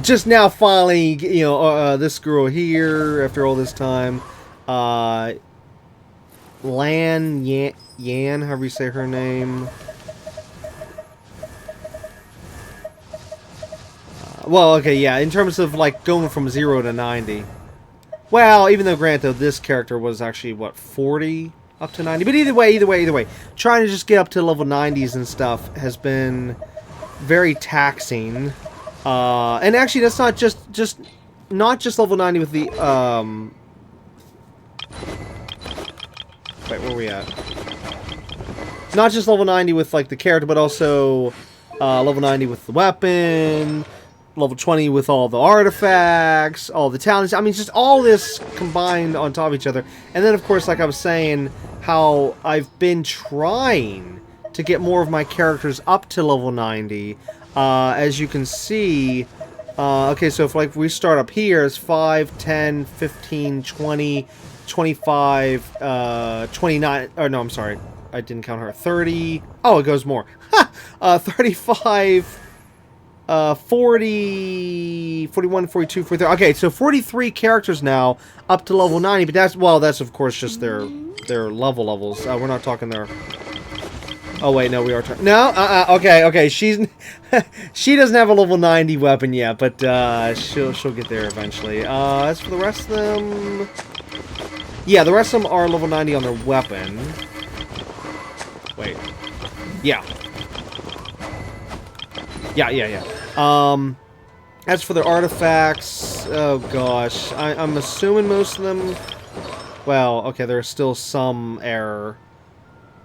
Just now finally, you know, this girl here, after all this time. Yan, however you say her name. Well, okay, yeah, in terms of, like, going from 0 to 90. Well, even though, granted, this character was actually, what, 40 up to 90? But either way, trying to just get up to level 90s and stuff has been very taxing. And actually, that's not not just level 90 with the, wait, where are we at? Not just level 90 with, like, the character, but also level 90 with the weapon, level 20 with all the artifacts, all the talents. I mean, just all this combined on top of each other. And then, of course, like I was saying, how I've been trying to get more of my characters up to level 90. As you can see, okay, so if, like, we start up here, it's 5, 10, 15, 20... 25, 29, oh no, I'm sorry, I didn't count her, 30, oh, it goes more, 35, 40, 41, 42, 43, okay, so 43 characters now, up to level 90, but that's, well, that's of course just their levels, we're not talking their Oh wait, no, we are trying. No, okay. She's she doesn't have a level 90 weapon yet, but she'll get there eventually. As for the rest of them, yeah, the rest of them are level 90 on their weapon. Wait, yeah. As for their artifacts, oh gosh, I'm assuming most of them. Well, okay, there's still some error.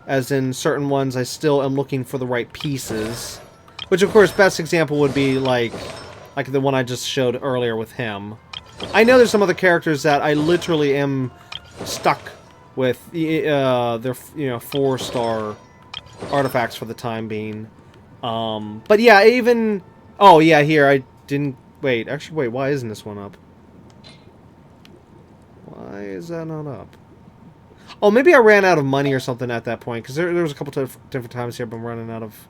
As in, certain ones I still am looking for the right pieces. Which, of course, best example would be, like the one I just showed earlier with him. I know there's some other characters that I literally am stuck with their, 4-star artifacts for the time being. But yeah, even... Oh, yeah, here, I didn't... Wait, actually, wait, why isn't this one up? Why is that not up? Oh, maybe I ran out of money or something at that point, because there was a couple of different times here I've been running out of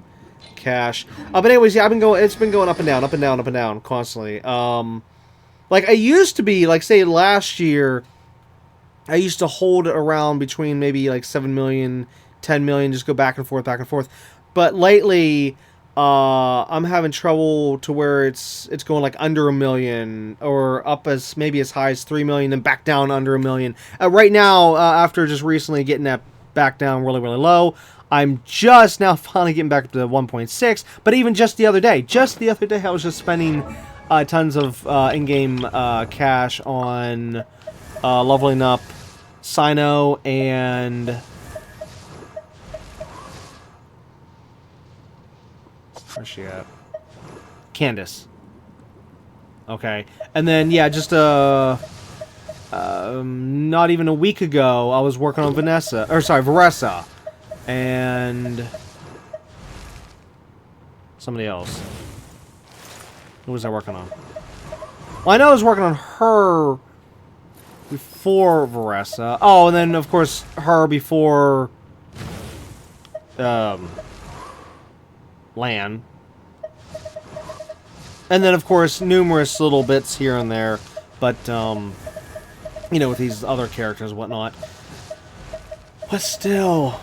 cash. But anyways, yeah, it's been going up and down, constantly. Like, I used to be, like, say, last year, I used to hold it around between maybe, like, 7 million, 10 million, just go back and forth. But lately, I'm having trouble to where it's going like under 1 million or up as maybe as high as 3 million and back down under 1 million. Right now, after just recently getting that back down really low, I'm just now finally getting back up to 1.6. But even just the other day, I was just spending tons of in-game cash on leveling up Sino and... Where's she at? Candace. Okay. And then, yeah, just, not even a week ago, I was working on Veressa. And... somebody else. Who was I working on? Well, I know I was working on her before Veressa. Oh, and then, of course, her before... Lan. And then, of course, numerous little bits here and there. But, with these other characters and whatnot. But still...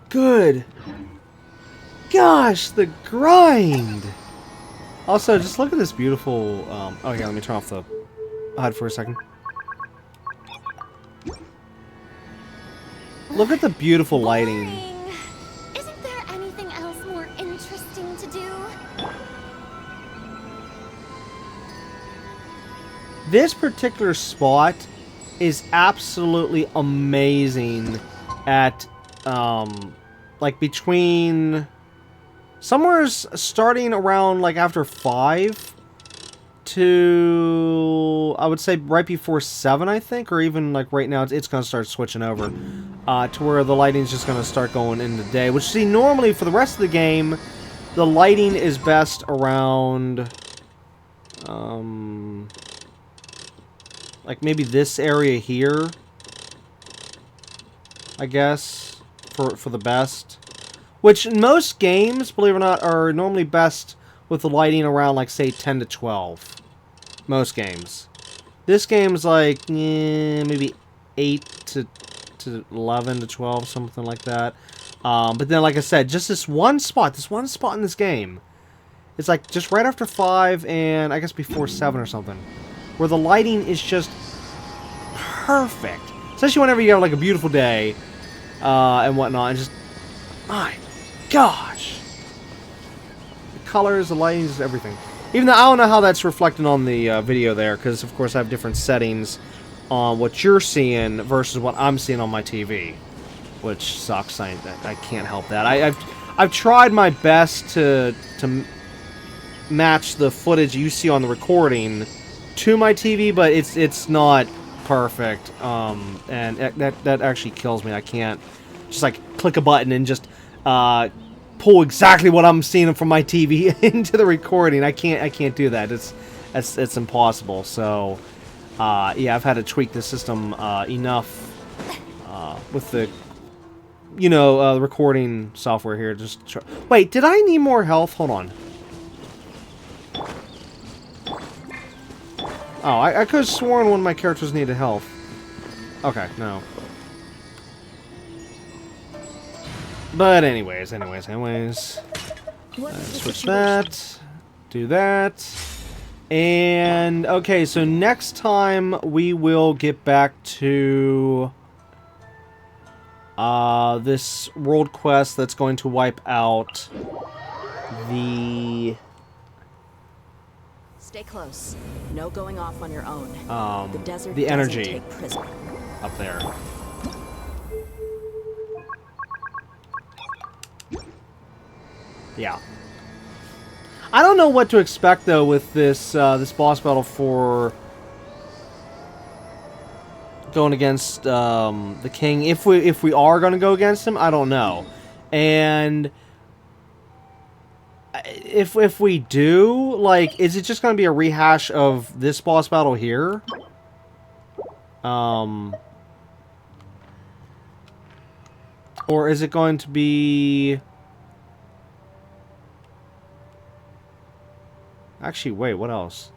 Good. Gosh, the grind! Also, just look at this beautiful... oh, yeah, let me turn off the HUD for a second. Look at the beautiful lighting. This particular spot is absolutely amazing at, like, between... Somewhere's starting around, like, after 5 to... I would say right before 7, I think, or even, like, right now, it's going to start switching over to where the lighting's just going to start going in the day. Which, see, normally for the rest of the game, the lighting is best around... like maybe this area here, I guess, for the best. Which in most games, believe it or not, are normally best with the lighting around, like, say, 10 to 12. Most games. This game's like, maybe 8 to 11 to 12, something like that. But then, like I said, just this one spot in this game, it's like just right after 5 and I guess before 7 or something, where the lighting is just perfect. Especially whenever you have, like, a beautiful day and whatnot. And just, my gosh. The colors, the lighting, just everything. Even though I don't know how that's reflecting on the video there, because, of course, I have different settings on what you're seeing versus what I'm seeing on my TV. Which sucks. I can't help that. I've tried my best to match the footage you see on the recording to my TV, but it's not perfect, and that actually kills me. I can't just, like, click a button and just pull exactly what I'm seeing from my TV into the recording. I can't do that. It's impossible. So yeah, I've had to tweak the system enough with the recording software here. Wait, did I need more health? Hold on. Oh, I could have sworn one of my characters needed health. Okay, no. But anyways. What is the Switch situation? that. Do that. And, okay, so next time we will get back to this world quest that's going to wipe out the Stay close. No going off on your own. The desert the doesn't energy take prisoner. up there. Yeah. I don't know what to expect though with this this boss battle for going against the king. If we are going to go against him, I don't know. And if we do, like, is it just going to be a rehash of this boss battle here? Or is it going to be... Actually, wait, what else?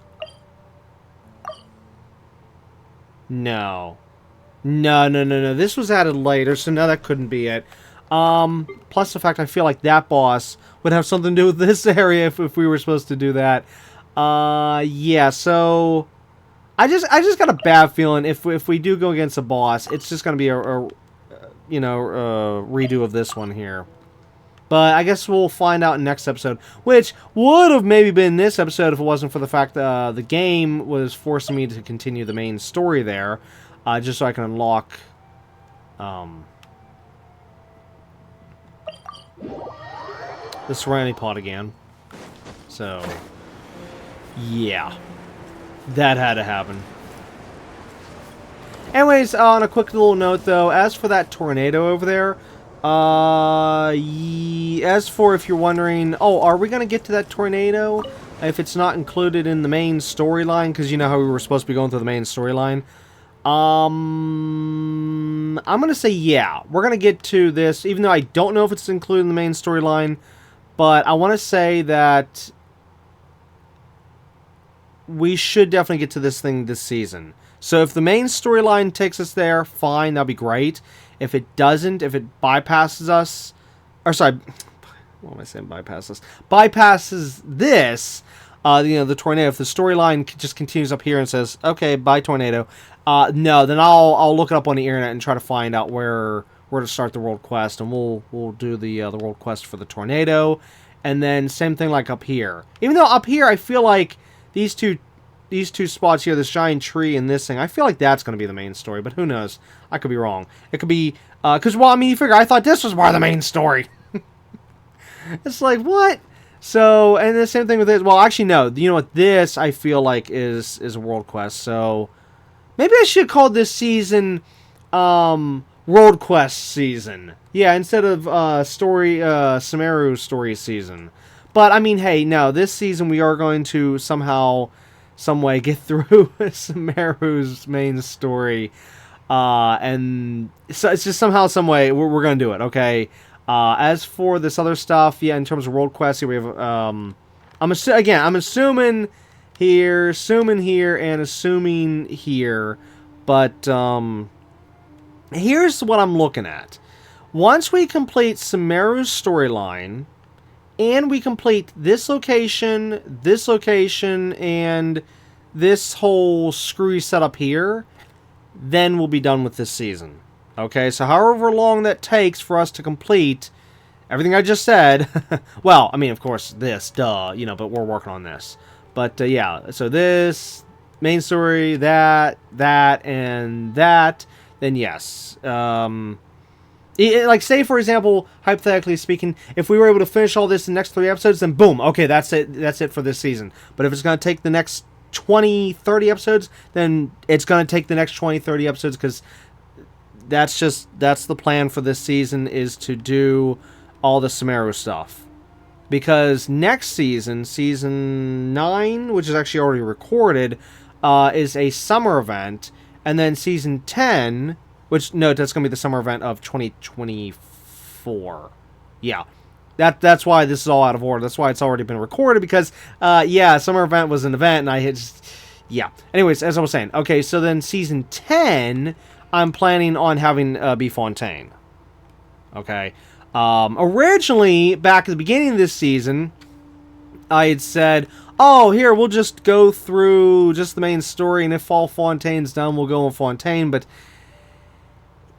No. No. This was added later, so no, that couldn't be it. Plus the fact I feel like that boss would have something to do with this area if we were supposed to do that. Yeah, so... I just got a bad feeling if we do go against a boss, it's just going to be a redo of this one here. But I guess we'll find out in next episode, which would have maybe been this episode if it wasn't for the fact that the game was forcing me to continue the main story there, just so I can unlock the Serenity Pod again. So, yeah. That had to happen. Anyways, on a quick little note, though, as for that tornado over there, as for if you're wondering, oh, are we going to get to that tornado if it's not included in the main storyline? Because you know how we were supposed to be going through the main storyline. I'm going to say yeah. We're going to get to this, even though I don't know if it's included in the main storyline. But I want to say that we should definitely get to this thing this season. So if the main storyline takes us there, fine, that'll be great. If it doesn't, if it bypasses us, or sorry, what am I saying bypasses? Bypasses this, the tornado, if the storyline just continues up here and says, okay, bye tornado, no, then I'll look it up on the internet and try to find out where to start the world quest, and we'll do the world quest for the tornado, and then same thing like up here. Even though up here I feel like these two spots here, this giant tree and this thing, I feel like that's going to be the main story, but who knows? I could be wrong. It could be, because, well, I mean, you figure, I thought this was part of the main story. It's like, what? So, and the same thing with this. Well, actually, no. You know what? This, I feel like, is a world quest, so maybe I should call this season, World Quest season. Yeah, instead of, Sumeru story season. But, I mean, hey, no, this season we are going to somehow, some way get through Sumeru's main story. And so it's just somehow, some way, we're going to do it, okay? As for this other stuff, yeah, in terms of world quests, here we have, I'm assuming here, and assuming here. But, here's what I'm looking at. Once we complete Sumeru's storyline, and we complete this location, and this whole screwy setup here, then we'll be done with this season. Okay, so however long that takes for us to complete everything I just said, well, I mean, of course, this, duh, but we're working on this. But, yeah, so this, main story, that, and that, then yes. Like, say, for example, hypothetically speaking, if we were able to finish all this in the next 3 episodes, then boom, okay, that's it for this season. But if it's going to take the next 20, 30 episodes, then it's going to take the next 20, 30 episodes, because that's the plan for this season, is to do all the Sumeru stuff. Because next season, season 9, which is actually already recorded, is a summer event, and then season 10... Which, no, that's going to be the summer event of 2024. Yeah. That's why this is all out of order. That's why it's already been recorded, because, yeah, summer event was an event, and I had just... Yeah. Anyways, as I was saying, okay, so then season 10, I'm planning on having be Fontaine. Okay. Originally, back at the beginning of this season, I had said, oh, here, we'll just go through just the main story, and if all Fontaine's done, we'll go on Fontaine, but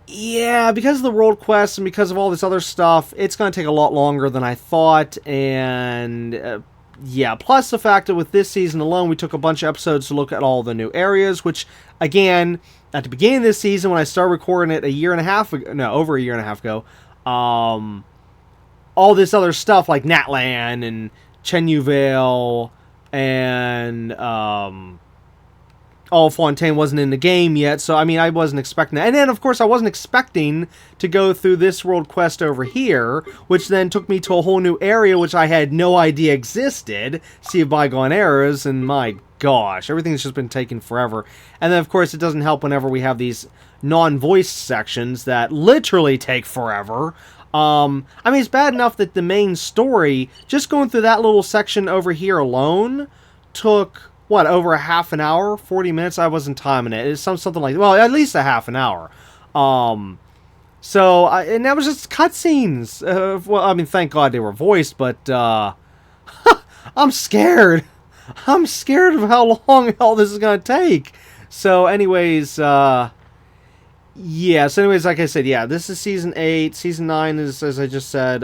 yeah, because of the world quests and because of all this other stuff, it's going to take a lot longer than I thought, and yeah, plus the fact that with this season alone, we took a bunch of episodes to look at all the new areas, which, again, at the beginning of this season, when I started recording it over a year and a half ago, all this other stuff like Natlan and Chenyu Vale and all Fontaine wasn't in the game yet, so I mean, I wasn't expecting that. And then, of course, I wasn't expecting to go through this world quest over here, which then took me to a whole new area which I had no idea existed, Sea of Bygone Eras, and my gosh, everything's just been taking forever. And then, of course, it doesn't help whenever we have these non-voice sections that literally take forever. I mean, it's bad enough that the main story, just going through that little section over here alone, took, what, over a half an hour? 40 minutes? I wasn't timing it. It's something like, well, at least a half an hour. And that was just cutscenes. Well, I mean, thank God they were voiced, but, I'm scared. I'm scared of how long all this is going to take. So, anyways, yeah, so anyways, like I said, yeah, this is Season 8. Season 9 is, as I just said,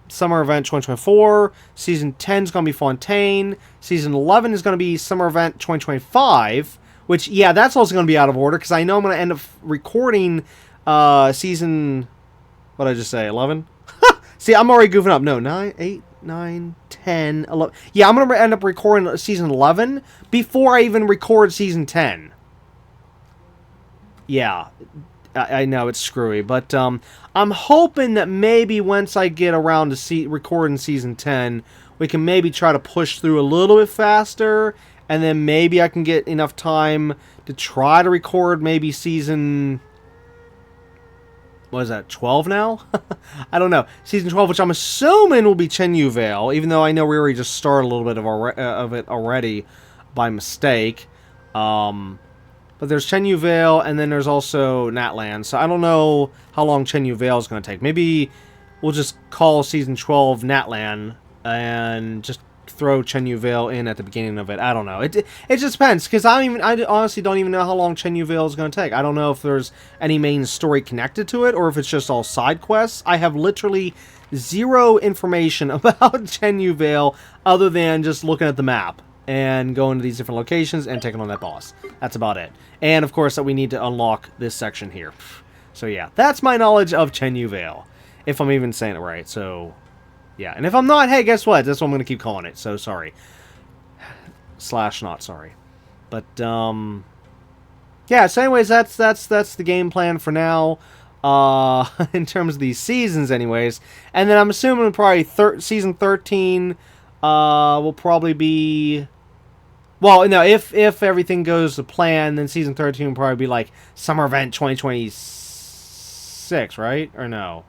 Summer Event 2024. Season 10 is going to be Fontaine. Season 11 is going to be Summer Event 2025, which, yeah, that's also going to be out of order, because I know I'm going to end up recording Season... What did I just say, 11? See, I'm already goofing up. No, 9, 8, 9, 10, 11... Yeah, I'm going to end up recording Season 11 before I even record Season 10. Yeah, I know it's screwy, but I'm hoping that maybe once I get around to recording Season 10, we can maybe try to push through a little bit faster, and then maybe I can get enough time to try to record maybe Season... What is that, 12 now? I don't know. Season 12, which I'm assuming will be Chenyu Vale, even though I know we already just started a little bit of it already by mistake. But there's Chenyu Vale, and then there's also Natlan. So I don't know how long Chenyu Vale is going to take. Maybe we'll just call Season 12 Natlan and just throw Chenyu Vale in at the beginning of it. I don't know. It just depends, because I honestly don't even know how long Chenyu Vale is going to take. I don't know if there's any main story connected to it, or if it's just all side quests. I have literally zero information about Chenyu Vale other than just looking at the map and going to these different locations and taking on that boss. That's about it. And, of course, that we need to unlock this section here. So, yeah, that's my knowledge of Chenyu Vale, if I'm even saying it right. So, yeah. And if I'm not, hey, guess what? That's what I'm going to keep calling it. So, sorry. / not sorry. But, yeah, so anyways, that's the game plan for now. In terms of these seasons, anyways. And then I'm assuming probably Season 13 will probably be... Well, no, if everything goes to plan, then Season 13 will probably be like Summer Event 2026, right? Or no?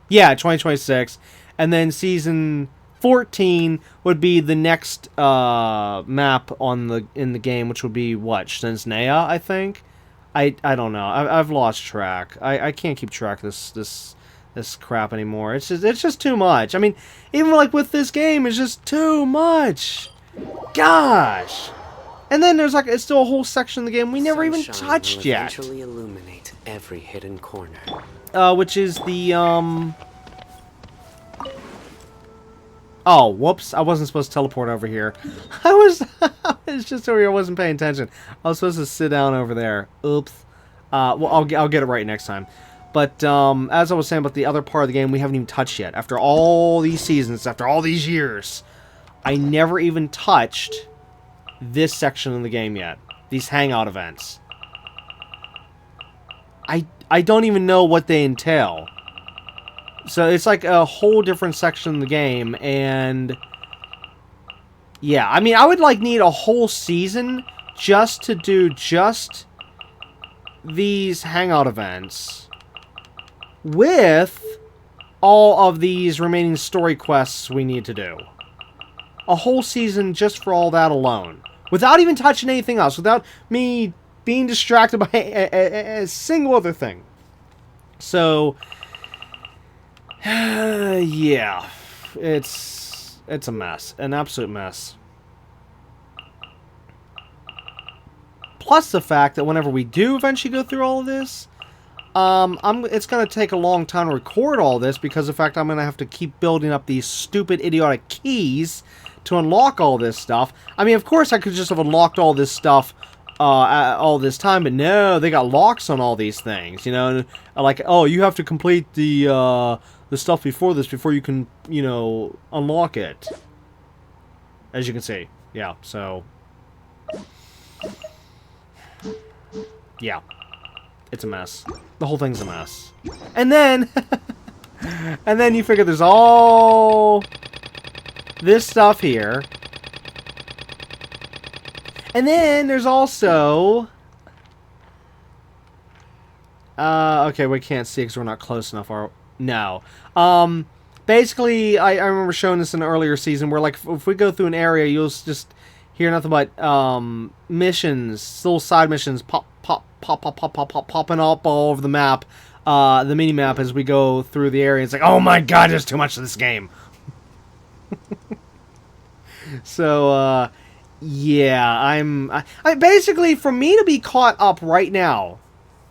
Yeah, 2026. And then Season 14 would be the next map in the game, which would be what? Shinsnea, I think? I don't know. I've lost track. I can't keep track of this crap anymore. It's just too much. I mean, even like with this game, it's just too much. Gosh. And then there's it's still a whole section of the game we never even touched yet. Eventually illuminate every hidden corner. Which is the Oh, whoops! I wasn't supposed to teleport over here. I was just over here. I wasn't paying attention. I was supposed to sit down over there. Oops. Well, I'll get it right next time. But as I was saying about the other part of the game, we haven't even touched yet. After all these seasons, after all these years, I never even touched this section of the game yet. These hangout events. I don't even know what they entail. So it's like a whole different section of the game, and yeah, I mean, I would need a whole season just to do just these hangout events with all of these remaining story quests we need to do. A whole season just for all that alone. Without even touching anything else. Without me being distracted by a single other thing. So, yeah, it's a mess, an absolute mess. Plus the fact that whenever we do eventually go through all of this, it's going to take a long time to record all this because of the fact I'm going to have to keep building up these stupid, idiotic keys to unlock all this stuff. I mean, of course, I could just have unlocked all this stuff all this time, but no, they got locks on all these things, you know, like, oh, you have to complete the stuff before this before you can, you know, unlock it. As you can see, yeah, so... yeah, it's a mess. The whole thing's a mess. And then, and then you figure there's all this stuff here. And then there's also, okay, we can't see because we're not close enough. No. Basically, I remember showing this in an earlier season where, like, if we go through an area, you'll just hear nothing but missions, little side missions, popping up all over the map, the mini map as we go through the area. It's like, oh my god, there's too much of this game. So, yeah, I basically, for me to be caught up right now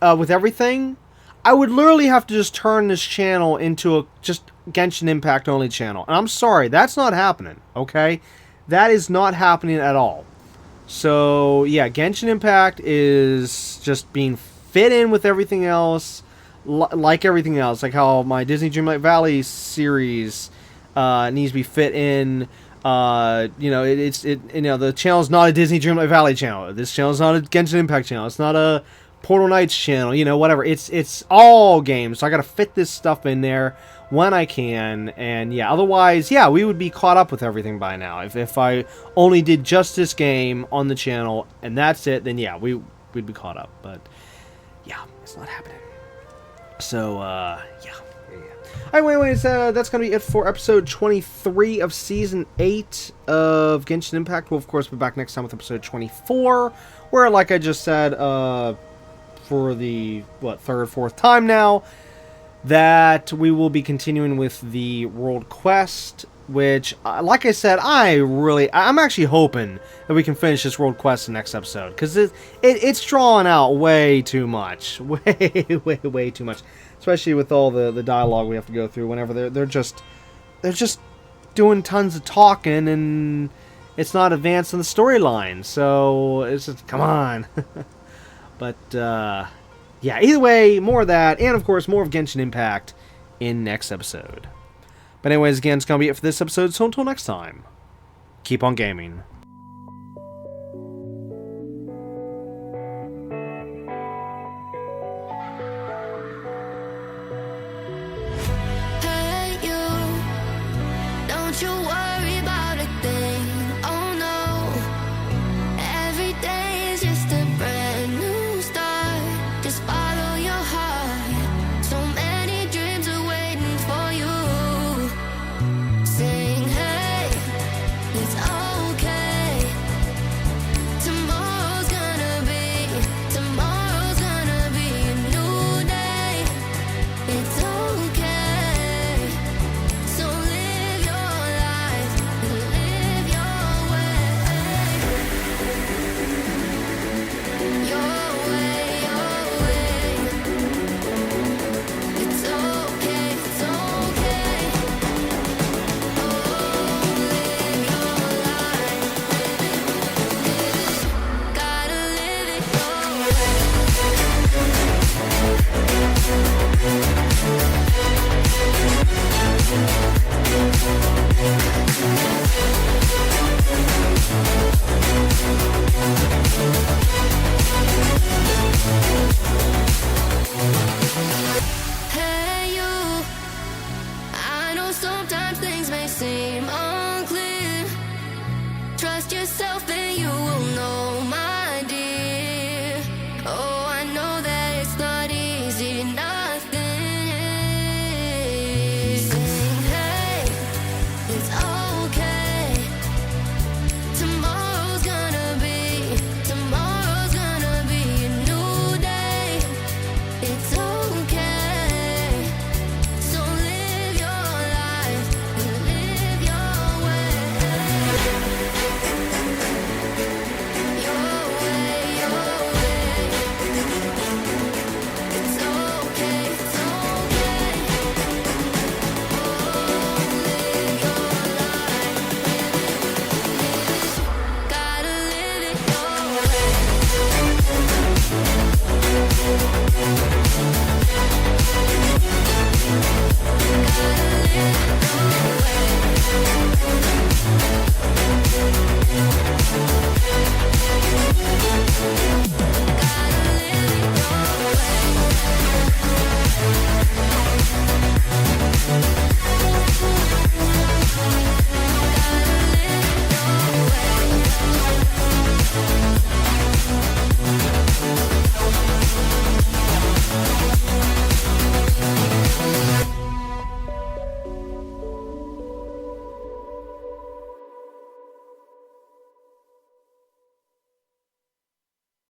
with everything, I would literally have to just turn this channel into a just Genshin Impact only channel. And I'm sorry, that's not happening, okay? That is not happening at all. So, yeah, Genshin Impact is just being fit in with everything else, like everything else. Like how my Disney Dreamlight Valley series needs to be fit in. You know, you know, the channel's not a Disney Dreamlight Valley channel. This channel's not a Genshin Impact channel. It's not a Portal Knights channel. You know, whatever. It's all games. So I gotta fit this stuff in there when I can, and yeah, otherwise, yeah, we would be caught up with everything by now. If I only did just this game on the channel, and that's it, then yeah, we'd be caught up, but yeah, it's not happening. So, yeah. Anyways, that's going to be it for episode 23 of Season 8 of Genshin Impact. We'll, of course, be back next time with episode 24, where, like I just said, for the, third, fourth time now, that we will be continuing with the World Quest, which, like I said, I'm actually hoping that we can finish this World Quest in the next episode, because it's drawing out way too much. Way too much. Especially with all the dialogue we have to go through whenever they're just doing tons of talking, and it's not advancing the storyline, so it's just, come on. But, yeah, either way, more of that, and of course, more of Genshin Impact in next episode. But anyways, again, it's going to be it for this episode, so until next time, keep on gaming.